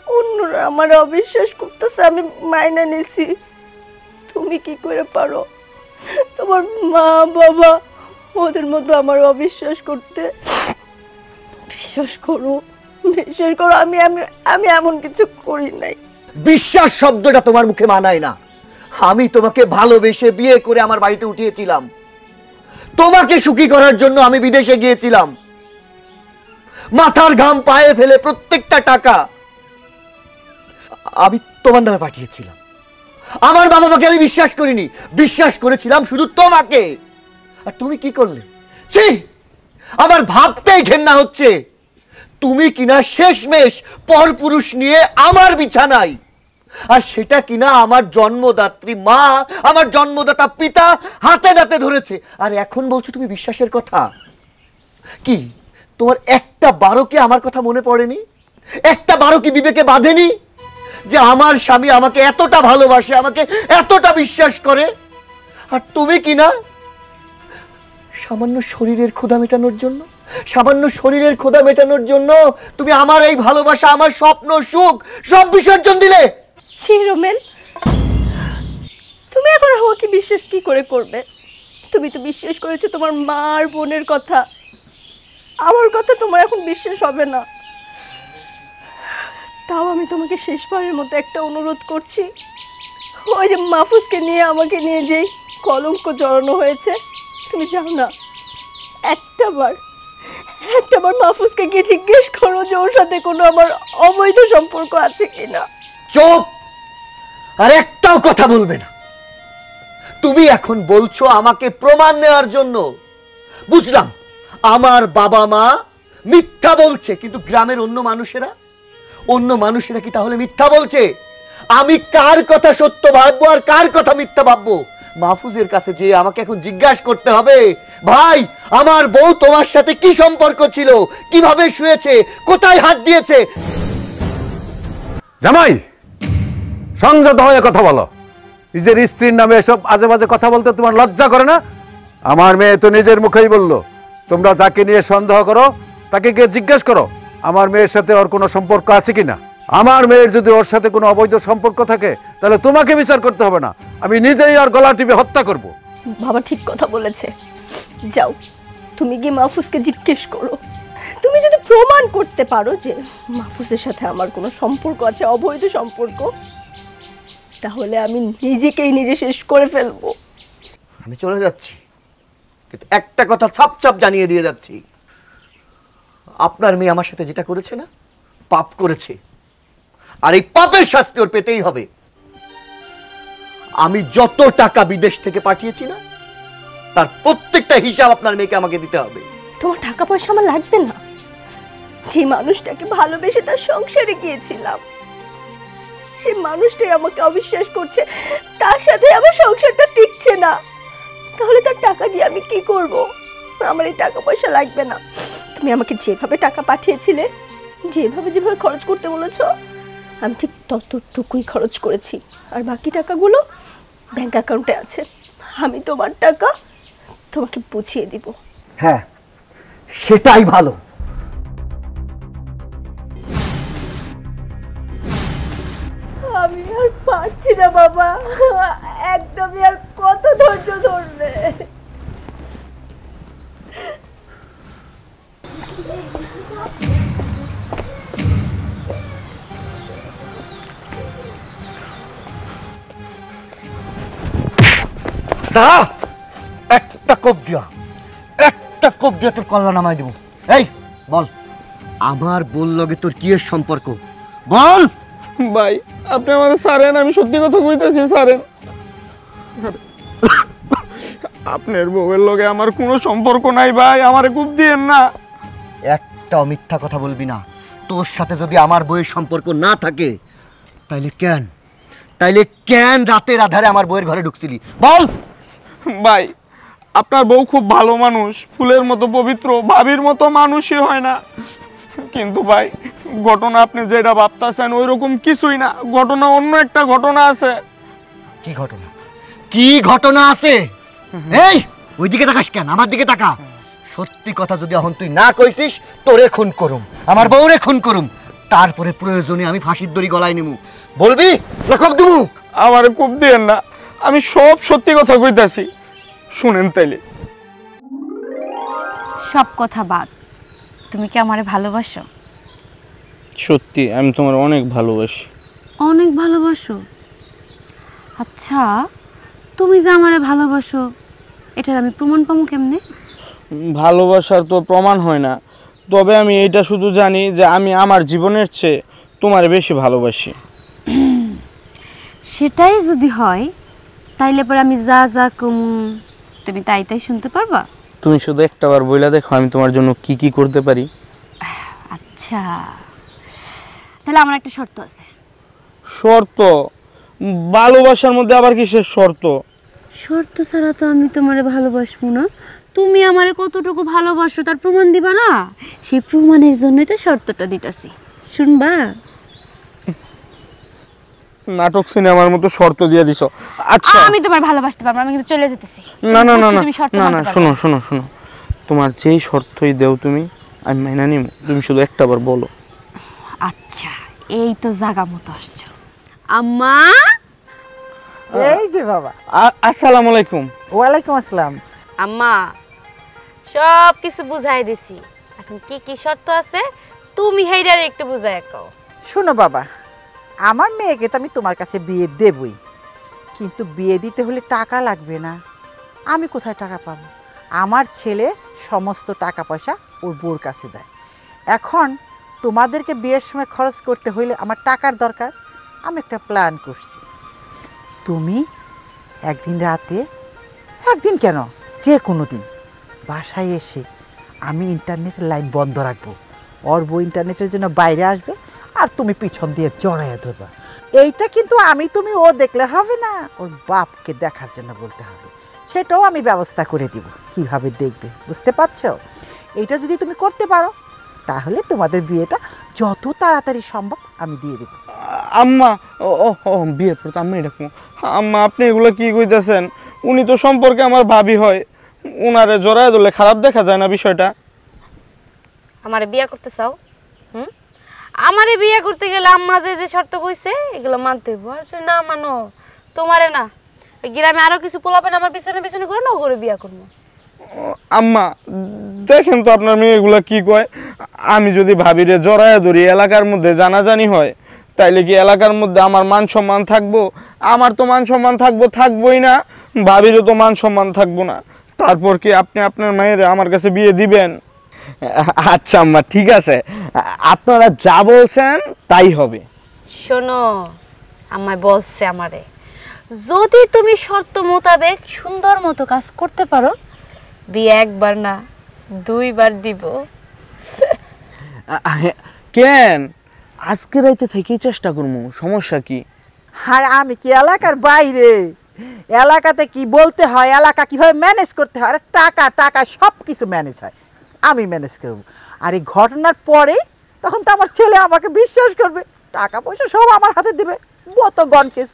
অন্যরা আমার অবিশ্বাস করতেছে, আমি মাইনা নিছি। তুমি কি করে পারো তোমার মা বাবা ওদের মতো আমার অবিশ্বাস করতে? বিশ্বাস করো, বিশ্বাস করো, আমি আমি আমি এমন কিছু করি নাই। বিশ্বাস শব্দটা তোমার মুখে মানায় না। আমি তোমাকে ভালোবেসে বিয়ে করে আমার বাড়িতে উঠিয়েছিলাম, তোমাকে সুখী করার জন্য আমি বিদেশে গিয়েছিলাম। মাথার ঘাম পায়ে ফেলে প্রত্যেকটা টাকা আমি তোমার নামে পাঠিয়েছিলাম। আমার বাবা মাকে আমি বিশ্বাস করিনি, বিশ্বাস করেছিলাম শুধু তোমাকে। আর তুমি কি করলে? ছি, আমার ভাবতেই ঘেন্না হচ্ছে। তুমি কিনা শেষমেশ পরপুরুষ নিয়ে আমার বিছানায়, আর সেটা কিনা আমার জন্মদাত্রী মা, আমার জন্মদাতা পিতা হাতে নাতে ধরেছে। আর এখন বলছো তুমি বিশ্বাসের কথা? কি তোমার একটা বারো কি আমার কথা মনে পড়েনি? একটা বারো কি বিবেকে বাঁধেনি যে আমার স্বামী আমাকে এতটা ভালোবাসে, আমাকে এতটা বিশ্বাস করে? আর তুমি কিনা সামান্য শরীরের ক্ষুধা মেটানোর জন্য, সামান্য শরীরের ক্ষুধা মেটানোর জন্য তুমি আমার এই ভালোবাসা, আমার স্বপ্ন, সুখ সব বিসর্জন দিলে। ছি রোমেন, তুমি এখন আমাকে বিশ্বাস কি করে করবে? তুমি তো বিশ্বাস করেছো তোমার মা আর বোনের কথা, আমার কথা তোমার এখন বিশ্বাস হবে না। তাও আমি তোমাকে শেষবারের মতো একটা অনুরোধ করছি, ওই যে মাহফুজকে নিয়ে আমাকে নিয়ে যেই কলঙ্ক জড়ানো হয়েছে, তুমি যাও না, একটাবার মাহফুজকে গিয়ে জিজ্ঞেস করো যে ওর সাথে কোনো আমার অবৈধ সম্পর্ক আছে কিনা। চুপ, আর একটাও কথা বলবে না। তুমি এখন বলছো আমাকে প্রমাণ নেওয়ার জন্য। বুঝলাম আমার বাবা মা মিথ্যা বলছে, কিন্তু গ্রামের অন্য মানুষেরা কি তাহলে মিথ্যা বলছে? আমি কার কথা সত্য ভাববো আর কার কথা মিথ্যা ভাববো? মাহফুজের কাছে যে আমাকে এখন জিজ্ঞাসা করতে হবে, ভাই আমার বউ তোমার সাথে কি সম্পর্ক ছিল, কিভাবে শুয়েছে, কোথায় হাত দিয়েছে। জামাই, সংযত হয়ে কথা বলো। নিজের স্ত্রীর নামে এসব আজে বাজে কথা বলতে তোমার লজ্জা করে না? আমার মেয়ে তো নিজের মুখেই বললো, তোমরা যাকে নিয়ে সন্দেহ করো তাকে গিয়ে জিজ্ঞেস করো আমার মেয়ের সাথে ওর কোনো সম্পর্ক আছে কিনা। আমার মেয়ের যদি ওর সাথে কোনো অবৈধ সম্পর্ক থাকে তাহলে তোমাকে বিচার করতে হবে না, আমি নিজেই আর গলা টিপে হত্যা করব। বাবা ঠিক কথা বলেছে। যাও, তুমি গিয়ে মাহফুজকে জিজ্ঞেস করো। তুমি যদি প্রমাণ করতে পারো যে মাহফুজের সাথে আমার কোনো সম্পর্ক আছে, অবৈধ সম্পর্ক, তাহলে আমি নিজেকেই নিজে শেষ করে ফেলবো। আমি চলে যাচ্ছি, কিন্তু একটা কথা ছাপ ছাপ জানিয়ে দিয়ে যাচ্ছি, আপনার মেয়ে আমার সাথে যেটা করেছে না, পাপ করেছে, আর এই পাপের শাস্তি ওর পেতেই হবে। আমি যত টাকা বিদেশ থেকে পাঠিয়েছি না, তার প্রত্যেকটা হিসাব আপনার মেয়েকে আমাকে দিতে হবে। তোমার টাকা পয়সা আমার লাগবে না। যে মানুষটাকে ভালোবেসে তার সংসারে গিয়েছিলাম, সেই মানুষটাই আমাকে অবিশ্বাস করছে, তার সাথে আমার সংসারটা টিকছে না, তাহলে তার টাকা দিয়ে আমি কি করব? আমার এই টাকা পয়সা লাগবে না। তুমি আমাকে যেভাবে টাকা পাঠিয়েছিলে, যেভাবে খরচ করতে বলেছ, আমি ঠিক ততটুকুই খরচ করেছি, আর বাকি টাকাগুলো ব্যাংক অ্যাকাউন্টে আছে। আমি তোমার টাকা তোমাকে বুঝিয়ে দিব। হ্যাঁ, সেটাই ভালো। আমি আর পারছি না বাবা, একদমই। আর কত ধৈর্য ধরবে? দাঁড়া, একটা কোপ দিয়া তোর কল্লা নামাই দেবো। এই বল, আমার বল লগে তোর কি এর সম্পর্ক? বল ভাই, আপনি আমাকে ছাড়েন, আমি সত্যি কথা কইতেছি, ছাড়েন। আপনার বউয়ের লগে আমার কোনো সম্পর্ক নাই ভাই, আমারে খুব দিয়েন না। একটা মিথ্যা কথা বলবি না। তোর সাথে যদি আমার বউয়ের সম্পর্ক না থাকে, তাইলে কেন রাতের আধারে আমার বউয়ের ঘরে ঢুকছিলি? বল ভাই, আপনার বউ খুব ভালো মানুষ, ফুলের মতো পবিত্র, ভাবির মতো মানুষই হয় না। কিন্তু ভাই, ঘটনা আপনি যেটা ভাবতেছেন ওই রকম কিছুই না, ঘটনা অন্য একটা ঘটনা আছে। কি ঘটনা আছে? এই ওইদিকে তাকাস কেন? আমার দিকে তাকা। সত্যি কথা যদি এখন তুই না কইছিস, তোরে খুন করুম, আমার বউরে খুন করুম, তারপরে প্রয়োজনে আমি ফাঁসির দড়ি গলায় নেবো। বলবি রকম দেবো? আমারে খুব দিয়েন না, আমি সব সত্যি কথা কইতাছি, শুনেন তাইলে। সব কথা বাদ, তুমি কি আমারে ভালোবাসো? সত্যি আমি তোমার অনেক ভালোবাসি। অনেক ভালোবাসো? আচ্ছা, তুমি যে আমারে ভালোবাসো এটার আমি প্রমাণ পাবো কেমনে? ভালোবাসার তো প্রমাণ হয় না, তবে আমি এইটা শুধু জানি যে আমি আমার জীবনের চেয়ে তোমারে বেশি ভালোবাসি। সেটাই যদি হয় তাইলে পরে আমি যা যা কম তুমি তাই তাই শুনতে পারবা? তুমি শুধু একটাবার বইলা দেখো আমি তোমার জন্য কি কি করতে পারি। আচ্ছা, তাহলে আমার একটা শর্ত আছে। শর্ত? ভালোবাসার মধ্যে আবার কিসের শর্ত? শর্ত ছাড়া তো আমি তোমারে ভালোবাসবো না। তুমি আমারে কতটুকু ভালোবাসো তার প্রমাণ দিবা না? সেই প্রমাণের জন্যই তো শর্তটা দিতেছি, শুনবা? নাটক সিনেমার মতো শর্ত দিয়ে দিছো। আচ্ছা, আমি তোমার ভালোবাসতে পারবো, আমি কিন্তু চলে যেতেছি। না না না না না, শোনো শোনো শোনো, তোমার যেই শর্তই দেও তুমি, আমি মাইনা নিব, তুমি শুধু একটাবার বলো। আচ্ছা, এই তো জায়গা মতো আসছো। আম্মা, এই যে বাবা। আসসালামু আলাইকুম। ওয়ালাইকুম আসসালাম। আম্মা, সব কিছু বুঝাই দিছি, এখন কি কি শর্ত আছে তুমি হেইডারে একটু বুঝাই কও। শোনো বাবা, আমার মেয়েকে তো আমি তোমার কাছে বিয়ে দেবই, কিন্তু বিয়ে দিতে হলে টাকা লাগবে না? আমি কোথায় টাকা পাবো? আমার ছেলে সমস্ত টাকা পয়সা ওর বউর কাছে দেয়। এখন তোমাদেরকে বিয়ের সময় খরচ করতে হইলে আমার টাকার দরকার। আমি একটা প্ল্যান করছি, তুমি একদিন রাতে, একদিন কেন, যে কোনো দিন বাসায় এসে আমি ইন্টারনেটের লাইন বন্ধ রাখবো, ওর বউ ইন্টারনেটের জন্য বাইরে আসবে, আর তুমি পিছন দিয়ে জড়াইয়া ধরবা। এইটা কিন্তু আমি তুমি ও দেখলে হবে না, ওর বাপকে দেখার জন্য বলতে হবে। সেটাও আমি ব্যবস্থা করে দিব, কিভাবে দেখবে, বুঝতে পারছো? এইটা যদি তুমি করতে পারো তাহলে তোমাদের বিয়েটা যত তাড়াতাড়ি সম্ভব আমি দিয়ে দেব। আম্মা, ও ও বিয়ের পর আম্মা এটা আম্মা, আপনি এগুলো কি কইতেছেন? উনি তো সম্পর্কে আমার ভাবি হয়, উনারে জড়ায় ধরলে খারাপ দেখা যায় না বিষয়টা? আমারে বিয়ে করতে চাও? আমারে বিয়ে করতে গেলে আম্মা যে যে শর্ত কইছে এগুলো মানতে হইব। আর যদি না মানো তোমারে না, ওই গ্রামে আরো কিছু পোলাপেন আমার পিছনে পিছনে করে না করে বিয়ে করবো। আম্মা দেখেন তো আপনার মেয়ে এগুলা কি কয়। আমি যদি ভাবিরে জড়ায় ধরি এলাকার মধ্যে জানাজানি হয়, তাইলে কি এলাকার মধ্যে আমার মান সম্মান থাকবো? আমার তো মান সম্মান থাকবোই না, ভাবিরও তো মান সম্মান থাকবো না। তারপর কি আপনি আপনার মেয়ের আমার কাছে বিয়ে দিবেন? আচ্ছা আম্মা ঠিক আছে, আপনারা যা বলছেন তাই হবে। শোনো, আমায় বলছে আমারে যদি তুমি শর্ত মোতাবেক সুন্দর মতো কাজ করতে পারো, বিয়ে একবার না 2 বার দিব। কেন আজকে রাইতে থেকেই চেষ্টা করবো, সমস্যা কি? আর আমি কি এলাকার বাইরে? এলাকাতে কি বলতে হয়, এলাকা কিভাবে ম্যানেজ করতে হয়, আর টাকা টাকা সব কিছু ম্যানেজ হয়, আমি ম্যানেজ করব। আর এই ঘটনার পরে তখন তো আমার ছেলে আমাকে বিশ্বাস করবে, টাকা পয়সা সব আমার হাতে দিবে, কত গনকেস,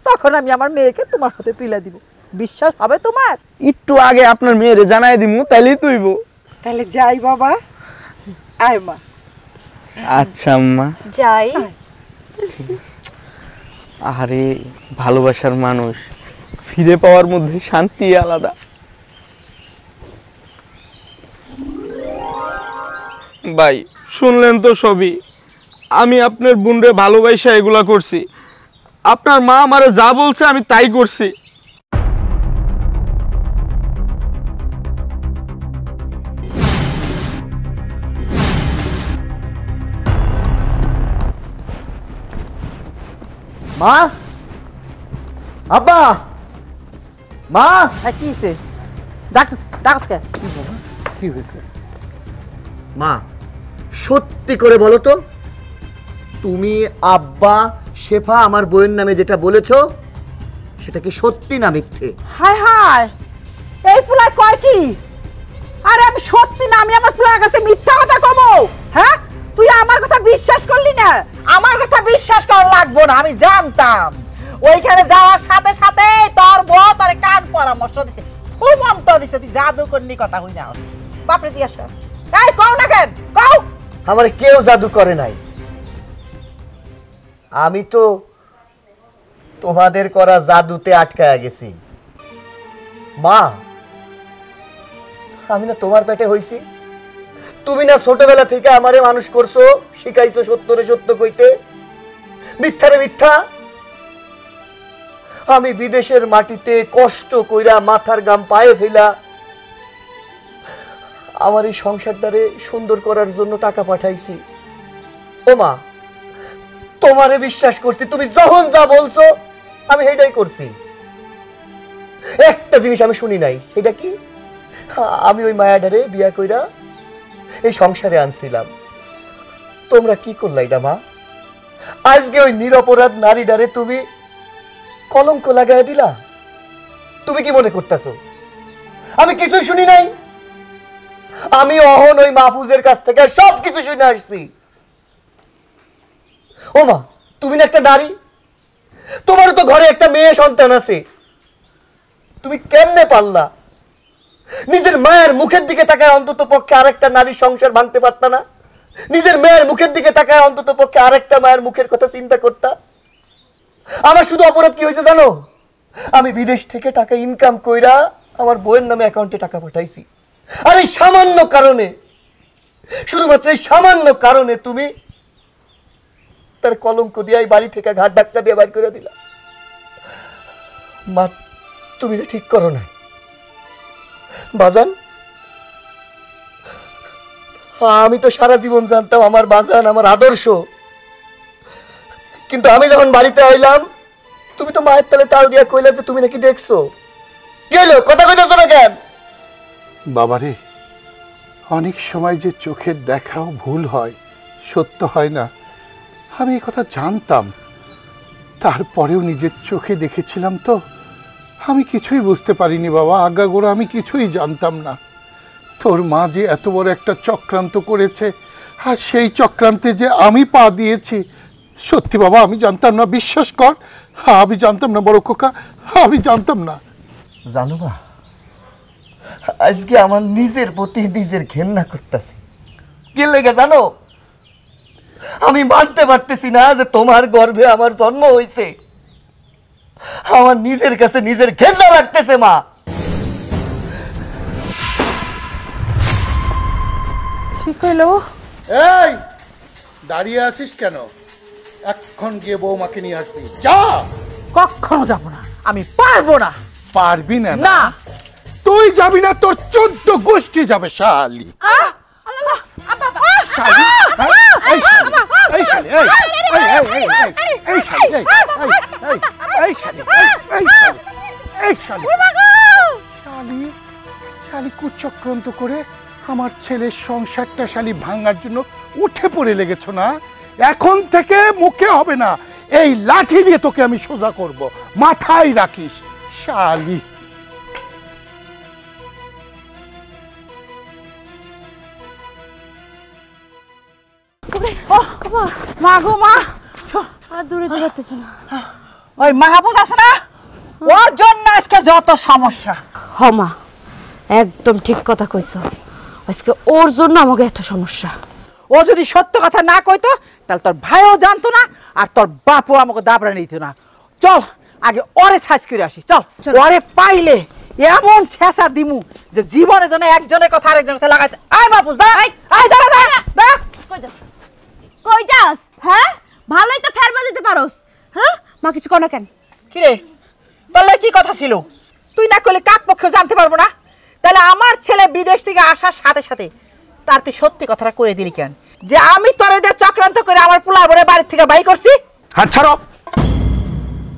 তখন আমি আমার মেয়েকে তোমার হাতে তুলে দিব। বিশ্বাস হবে তোমার? একটু আগে আপনার মেয়েরে জানাই দিমু, তাইলেই তুইব। তাহলে যাই বাবা, আয় মা। আচ্ছা আম্মা যাই। আরে ভালোবাসার মানুষ ফিরে পাওয়ার মধ্যে শান্তি আলাদা। ভাই শুনলেন তো সবই, আমি আপনার বোনরে ভালোবাসা এগুলা করছি। আপনার মা আমারে যা বলছে আমি তাই করছি। মা, আব্বা, মা, কি হয়েছে? ডাক্তার কি হয়েছে? মা সত্যি করে বলো তো, তুমি আব্বা শেফা আমার বইয়ের নামে যেটা বলেছো সেটা কি সত্যি না মিথ্যে? হায় হায়, এই পোলায় কয় কি? আরে আমি সত্যি না, আমি আমার পোলার কাছে মিথ্যা কথা কমো? হ্যাঁ, তুই আমার কথা বিশ্বাস করলি না? আমার কথা বিশ্বাস করা লাগবো না, আমি জানতাম। ওইখানে যাওয়ার সাথে সাথে তোর বউ তোর কান পরামর্শ দিছে, খুব মন্ত্র দিছে, তুই জাদু করলি কথা হই না। বাপরে জিজ্ঞাসা কর, এই কও না কেন, কও। আমার কেউ জাদু করে নাই, আমি তো তোমাদের করা জাদুতে আটকায়া গেছি। মা, আমি না তোমার পেটে হইছি? তুমি না ছোটবেলা থেকে আমারে মানুষ করছো, শিখাইছো সত্যরে সত্য কইতে, মিথ্যারে মিথ্যা। আমি বিদেশের মাটিতে কষ্ট কইরা মাথার গাম পায়ে ফেলা আমার এই সংসারটারে সুন্দর করার জন্য টাকা পাঠাইছি। ও মা, তোমারে বিশ্বাস করছি, তুমি যখন যা বলছো আমি সেটাই করছি। একটা জিনিস আমি শুনি নাই, সেটা কি? আমি ওই মায়াডারে বিয়া কইরা এই সংসারে আনছিলাম। তোমরা কি করলা এটা মা? আজকে ওই নিরপরাধ নারীডারে তুমি কলঙ্ক লাগাই দিলা। তুমি কি মনে করতেছো আমি কিছুই শুনি নাই? আমি অহন ওই মাহফুজের কাছ থেকে সবকিছু শুনে আসছি। ও মা, তুমি না একটা নারী, তোমারও তো ঘরে একটা মেয়ে সন্তান আছে, তুমি কেমনে পারলা নিজের মায়ের মুখের দিকে তাকায় অন্তত পক্ষে আরেকটা নারীর সংসার ভাঙতে পারতা না? নিজের মেয়ের মুখের দিকে তাকায় অন্তত পক্ষে আরেকটা মায়ের মুখের কথা চিন্তা করতা? আমার শুধু অপরাধ কি হয়েছে জানো? আমি বিদেশ থেকে টাকা ইনকাম কইরা আমার বউয়ের নামে অ্যাকাউন্টে টাকা পাঠাইছি, আর এই সামান্য কারণে, শুধুমাত্র এই সামান্য কারণে তুমি তার কলঙ্ক দিয়ে বাড়ি থেকে ঘাট ধাক্কা দিয়ে বাইর করে দিলা। মা, তুমি ঠিক করো না বাজান। আমি তো সারা জীবন জানতাম আমার বাজান আমার আদর্শ, কিন্তু আমি যখন বাড়িতে আইলাম তুমি তো মায়ের তালে তাল দিয়া কইলা যে তুমি নাকি দেখছো। কি হলো, কথা কইতেছো না কেন? বাবারে, অনেক সময় যে চোখের দেখাও ভুল হয়, সত্য হয় না, আমি এই কথা জানতাম। তারপরেও নিজের চোখে দেখেছিলাম তো, আমি কিছুই বুঝতে পারিনি বাবা, আগাগোড়া আমি কিছুই জানতাম না। তোর মা যে এত বড় একটা চক্রান্ত করেছে, আর সেই চক্রান্তে যে আমি পা দিয়েছি, সত্যি বাবা আমি জানতাম না, বিশ্বাস কর, আমি জানতাম না বড় খোকা, আমি জানতাম না। জানো মা, আজকে আমার নিজের প্রতি নিজের ঘেন্না করতেছে। কি লেগে জানো? আমি মানতে পারতেছি না যে তোমার গর্ভে আমার জন্ম হয়েছে। আমার নিজের কাছে নিজের ঘেন্না লাগতেছে মা। কি কইলো? এই দাঁড়িয়ে আছিস কেন? এখন গিয়ে বৌমাকে নিয়ে আসবি, যা। কখনো যাব না, আমি পারবো না। পারবি না? না। তুই যাবি না, তোর 14 গোষ্ঠী যাবে শালি। শালি, এই শালি, এই শালি, এই, এই শালি, এই শালি, এই শালি, শালি, শালি কুচক্রান্ত করে আমার ছেলের সংসারটা শালি ভাঙার জন্য উঠে পড়ে লেগেছো না? এখন থেকে মুখে হবে না, এই লাঠি দিয়ে তোকে আমি সোজা করব, মাথায় রাখিস শালি। মা গো মা, আর দূরে যেতেছে না। ওই মাহবুব আছে না, ওর জন্য আজকে যত সমস্যা। মা একদম ঠিক কথা কইছো, আজকে ওর জন্য আমাকে এত সমস্যা। ও যদি সত্য কথা না কইতো তাহলে তোর ভাইও জানতো না, আর তোর বাপও আমাকে দাবড়া নিত না। চল আগে ওরে সাইজ করে আসি, চল। ওরে পাইলে এমন ছেঁচা দিমু যে জীবনে যেন একজনের কথা আরেকজনের সাথে লাগাইতে। আয় বাপু যা, আয় দাঁড়া দাঁড়া দাঁড়া। কই যাস? হ্যাঁ ভালোই তো ফের বাজাতে পারোস। হ্যাঁ মা কিছু কর না কেন? কি রে, তোর কি কথা ছিল? তুই না করলে কাক পক্ষ জানতে পারবো না? তাহলে আমার ছেলে বিদেশ থেকে আসার সাথে সাথে তার তুই সত্যি কথাটা কয়ে দিলি কেন, যে আমি তোর এদের চক্রান্ত করে আমার পোলা বরে বাড়ির থেকে বাই করছি? হাত ছাড়ো।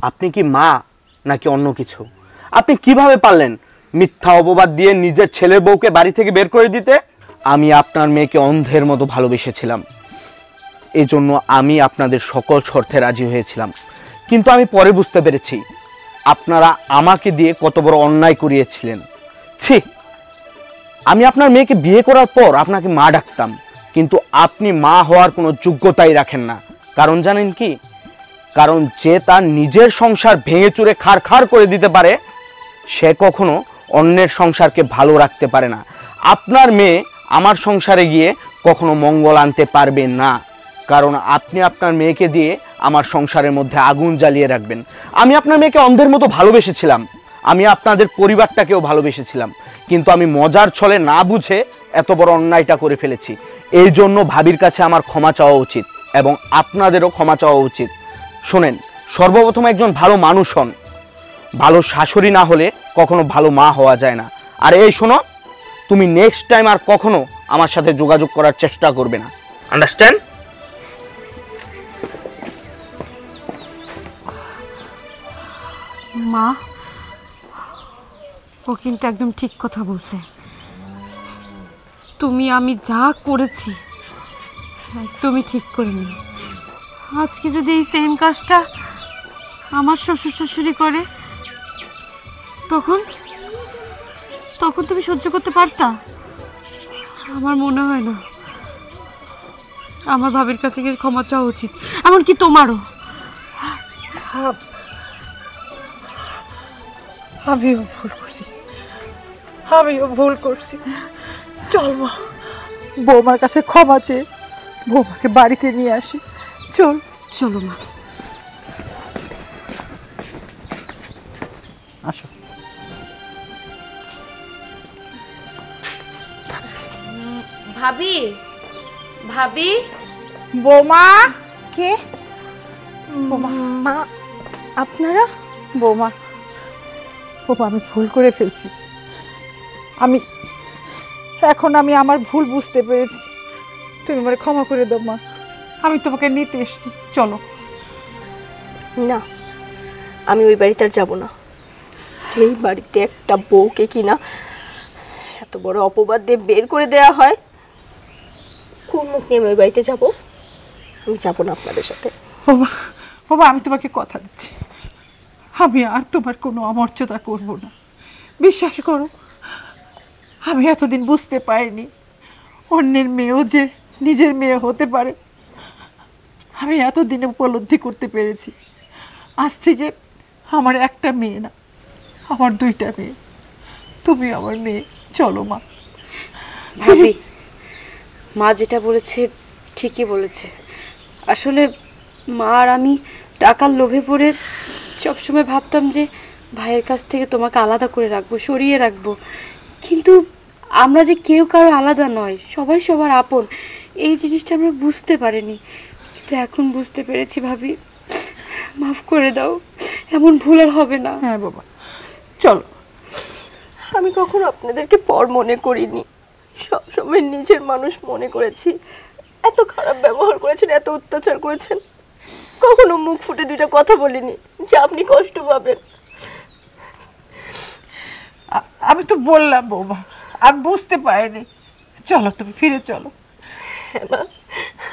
আপনি কি মা নাকি অন্য কিছু? আপনি কিভাবে পারলেন মিথ্যা অপবাদ দিয়ে নিজের ছেলের বউকে বাড়ি থেকে বের করে দিতে? আমি আপনার মেয়েকে অন্ধের মতো ভালোবেসেছিলাম, এই জন্য আমি আপনাদের সকল শর্তে রাজি হয়েছিলাম। কিন্তু আমি পরে বুঝতে পেরেছি আপনারা আমাকে দিয়ে কত বড় অন্যায় করিয়েছিলেন। ছি, আমি আপনার মেয়েকে বিয়ে করার পর আপনাকে মা ডাকতাম, কিন্তু আপনি মা হওয়ার কোনো যোগ্যতাই রাখেন না। কারণ জানেন কি? কারণ যে তার নিজের সংসার ভেঙে চুরে খাড় করে দিতে পারে, সে কখনো অন্যের সংসারকে ভালো রাখতে পারে না। আপনার মেয়ে আমার সংসারে গিয়ে কখনো মঙ্গল আনতে পারবে না, কারণ আপনি আপনার মেয়েকে দিয়ে আমার সংসারের মধ্যে আগুন জ্বালিয়ে রাখবেন। আমি আপনার মেয়েকে অন্ধের মতো ভালোবেসেছিলাম, আমি আপনাদের পরিবারটাকেও ভালোবেসেছিলাম, কিন্তু আমি মজার ছলে না বুঝে এত বড় অন্যায়টা করে ফেলেছি। এই জন্য ভাবির কাছে আমার ক্ষমা চাওয়া উচিত এবং আপনাদেরও ক্ষমা চাওয়া উচিত। শোনেন, সর্বপ্রথম একজন ভালো মানুষ হন, ভালো শাশুড়ি না হলে কখনো ভালো মা হওয়া যায় না। আর এই শোনো, তুমি নেক্সট টাইম আর কখনো আমার সাথে যোগাযোগ করার চেষ্টা করবে না, আন্ডারস্ট্যান্ড? মা ও কিন্তু একদম ঠিক কথা বলছে। আমি যা করেছি একদমই ঠিক করিনি। আজকে যদি এই সেম কাজটা আমার শ্বশুর শাশুড়ি করে, তখন তখন তুমি সহ্য করতে পারতা? আমার মনে হয় না। আমার ভাবির কাছে গিয়ে ক্ষমা চাওয়া উচিত, এমনকি তোমারও। আমিও ভুল করছি। চল মা, বৌমার কাছে ক্ষমা চেয়ে বৌমাকে বাড়িতে নিয়ে আসি। চল। চলো মা। আসো। ভাবি, ভাবি। বৌমা। কে? বৌমা। মা আপনারা? বৌমা, বৌমা আমি ভুল করে ফেলছি। এখন আমি আমার ভুল বুঝতে পেরেছি। তুমি আমাকে ক্ষমা করে দাও মা, আমি তোমাকে নিতে এসেছি। চলো। না, আমি ওই বাড়িতে আর যাবো না। যেই বাড়িতে একটা বউকে কিনা এত বড় অপবাদ দিয়ে বের করে দেয়া হয়, কোন মুখ নিয়ে আমি ওই বাড়িতে যাবো? আমি যাবো না আপনাদের সাথে। বাবা, বাবা আমি তোমাকে কথা দিচ্ছি, আমি আর তোমার কোনো অমর্যাদা করব না। বিশ্বাস করো, আমি এতদিন বুঝতে পারিনি অন্যের মেয়েও যে নিজের মেয়ে হতে পারে। আমি এতদিনে উপলব্ধি করতে পেরেছি। আজ থেকে আমার একটা মেয়ে না, আমার দুইটা মেয়ে। তুমি আমার মেয়ে। চলো মা। ভাবি, মা যেটা বলেছে ঠিকই বলেছে। আসলে মা আর আমি টাকার লোভে পড়ে সবসময় ভাবতাম যে ভাইয়ের কাছ থেকে তোমাকে আলাদা করে রাখবো, সরিয়ে রাখবো, কিন্তু আমরা যে কেউ কারো আলাদা নয়, সবাই সবার আপন, এই জিনিসটা আমরা বুঝতে পারিনি। কিন্তু এখন বুঝতে পেরেছি। ভাবি, মাফ করে দাও, এমন ভুল আর হবে না। হ্যাঁ বাবা, চলো। আমি কখনো আপনাদেরকে পর মনে করিনি, সবসময় নিজের মানুষ মনে করেছি। এত খারাপ ব্যবহার করেছেন, এত অত্যাচার করেছেন, কখনো মুখ ফুটে দুইটা কথা বলিনি যে আপনি কষ্ট পাবেন। আমি তো বললাম বৌমা, আমি বুঝতে পারিনি। চলো, তুমি ফিরে চলো। হ্যাঁ মা,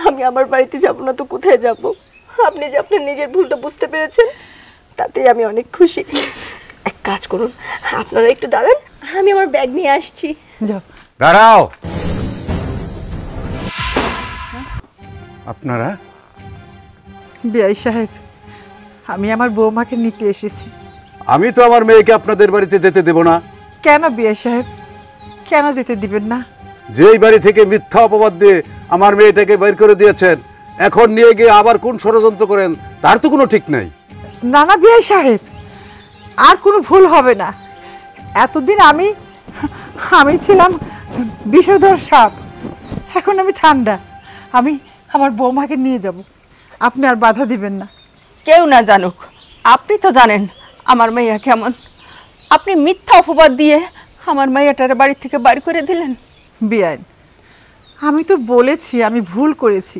আমি আমার বাড়িতে যাব না তো কোথায় যাব? আপনি যে আপনার নিজের ভুলটা বুঝতে পেরেছেন, তাতেই আমি অনেক খুশি। এক কাজ করুন, আপনারা একটু দাঁড়ান, আমি আমার ব্যাগ নিয়ে আসছি। যাও। দাঁড়াও। আপনারা? বিআই সাহেব, আমি আমার বৌমাকে নিতে এসেছি। আমি তো আমার মেয়েকে আপনাদের বাড়িতে যেতে দেব না। কেন বিআই সাহেব, কেন যেতে দিবেন না? যেই বাড়ি থেকে মিথ্যা অপবাদ দিয়ে আমার মেয়েটাকে বের করে দিয়েছেন, এখন নিয়ে গিয়ে আবার কোন ষড়যন্ত্র করেন তার তো কোনো ঠিক নাই। না না বিআই সাহেব, আর কোনো ভুল হবে না। এতদিন আমি ছিলাম বিষধর সাপ, এখন আমি ঠান্ডা। আমি আমার বৌমাকে নিয়ে যাব, আপনি আর বাধা দিবেন না। কেউ না জানুক, আপনি তো জানেন আমার মেয়ে কেমন। আপনি মিথ্যা অপবাদ দিয়ে আমার মেয়েটার বাড়ি থেকে বাড়ি করে দিলেন। বেআইন, আমি তো বলেছি আমি ভুল করেছি।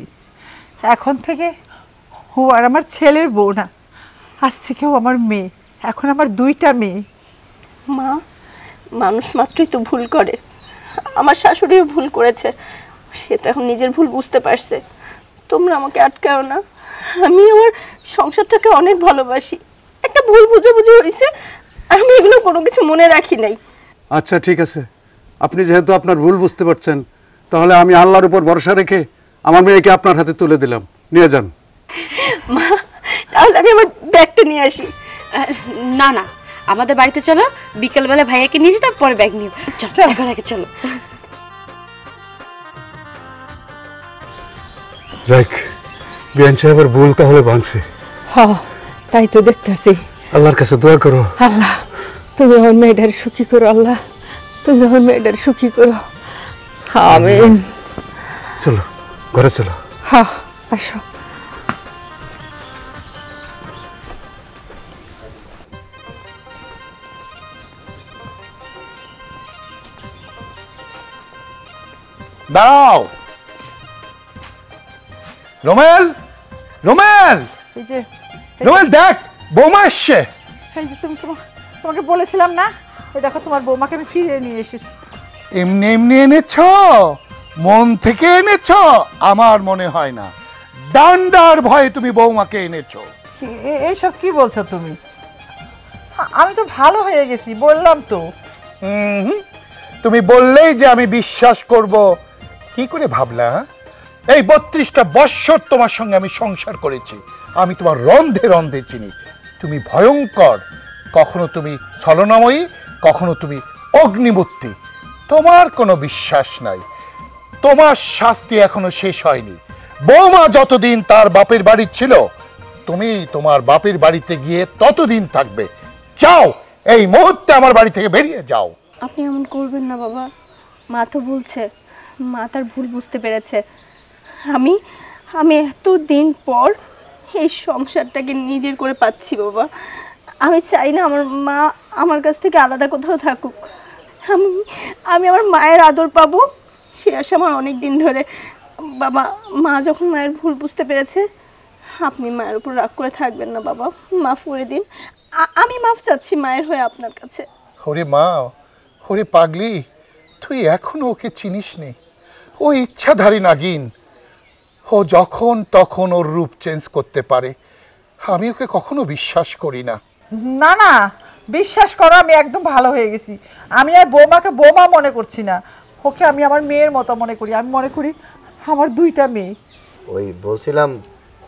এখন থেকে ও আর আমার ছেলের বউ না, আজ থেকে ও আমার মেয়ে। এখন আমার দুইটা মেয়ে। মা, মানুষ মাত্রই তো ভুল করে। আমার শাশুড়িও ভুল করেছে, সে তো এখন নিজের ভুল বুঝতে পারছে। তোমরা আমাকে আটকাও না, আমি আমার সংসারটাকে অনেক ভালোবাসি। একটা ভুল বুঝাবুঝি হয়েছে, আমি এগুলো কোনো কিছু মনে রাখি নাই। আচ্ছা ঠিক আছে, আপনি যেহেতু আপনার ভুল বুঝতে পারছেন, তাহলে আমি আল্লাহর উপর ভরসা রেখে আমার মেয়েকে আপনার হাতে তুলে দিলাম, নিয়ে যান। মা, তাহলে আমি আমার ব্যাগটা নিয়ে আসি। না না, আমাদের বাড়িতে চলো, বিকেলবেলা ভাইয়াকে নিয়ে যেতাম, পরে ব্যাগ নিও। চলো, এখন আগে চলো। যাক, বিয়ান সাহেবের ভুল তাহলে ভাঙছে। হ্যাঁ, তাই তো দেখতেছি। আল্লাহর কাছে দোয়া করো। আল্লাহ, তুমি আমার মেয়েটার সুখী করো। আল্লাহ, তুমি আমার মেয়েটার সুখী করো। আমিন। চলো, ঘরে চলো। হ্যাঁ, আসো। দাঁড়াও। রোমেল, রোমেল, এই যে রোমেল দেখ, বৌমা এসছে। এই যে তোমাকে বলেছিলাম না, এই দেখো তোমার বৌমাকে আমি ফিরে নিয়ে এসেছি। এমনি এমনি এনেছ? মন থেকে এনেছ? আমার মনে হয় না। ডান্ডার ভয়ে তুমি বৌমাকে এনেছো। এইসব কি বলছো তুমি? আমি তো ভালো হয়ে গেছি, বললাম তো। তুমি বললেই যে আমি বিশ্বাস করব, কি করে ভাবলা? এই 32টা বৎসর তোমার সঙ্গে আমি সংসার করেছি, আমি তোমার রন্ধে রন্ধে চিনি। তুমি ভয়ঙ্কর, কখনো তুমি ছলনাময়ী, কখনো তুমি অগ্নিমূর্তি। তোমার কোনো বিশ্বাস নাই, তোমার শাস্তি এখনো শেষ হয়নি। বৌমা যতদিন তার বাপের বাড়ি ছিল, তুমি তোমার বাপের বাড়িতে গিয়ে ততদিন থাকবে। যাও, এই মুহূর্তে আমার বাড়ি থেকে বেরিয়ে যাও। আপনি এমন করবেন না বাবা, মা তো বলছে, মা তার ভুল বুঝতে পেরেছে। আমি এতদিন পর এই সংসারটাকে নিজের করে পাচ্ছি বাবা। আমি চাই না আমার মা আমার কাছ থেকে আলাদা কোথাও থাকুক। আমি আমার মায়ের আদর পাবো, সে আশা আমার অনেক দিন ধরে। বাবা, মা যখন মায়ের ভুল বুঝতে পেরেছে, আপনি মায়ের উপর রাগ করে থাকবেন না বাবা, মাফ করে দিন। আমি মাফ চাচ্ছি মায়ের হয়ে আপনার কাছে। ওরে মা, ওরে পাগলি, তুই এখনো ওকে চিনিস নি। ও ইচ্ছাধারী নাগিন, ও যখন তখন ওর রূপ চেঞ্জ করতে পারে। আমি ওকে কখনো বিশ্বাস করি না। না না, বিশ্বাস করো, আমি একদম ভালো হয়ে গেছি। আমি আর বৌমাকে বৌমা মনে করছি না, ওকে আমি আমার মেয়ের মতো মনে করি। আমি মনে করি আমার দুইটা মেয়ে। ওই বলছিলাম,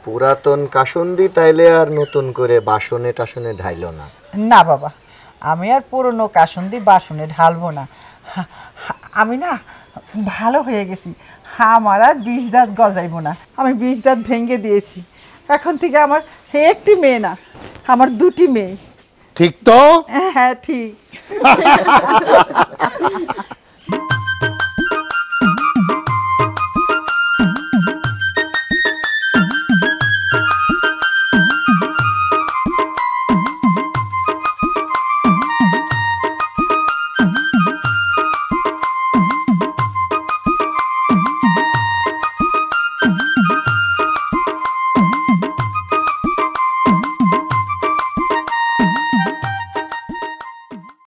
পুরাতন কাসুন্দি তাইলে আর নতুন করে বাসনে টাসনে ঢাইলো না। না বাবা, আমি আর পুরনো কাসুন্দি বাসনে ঢালবো না। আমি না ভালো হয়ে গেছি। আমার আর 20 দাঁত গজাইব না, আমি 20 দাঁত ভেঙে দিয়েছি। এখন থেকে আমার একটি মেয়ে না, আমার 2টি মেয়ে। ঠিক তো? হ্যাঁ ঠিক।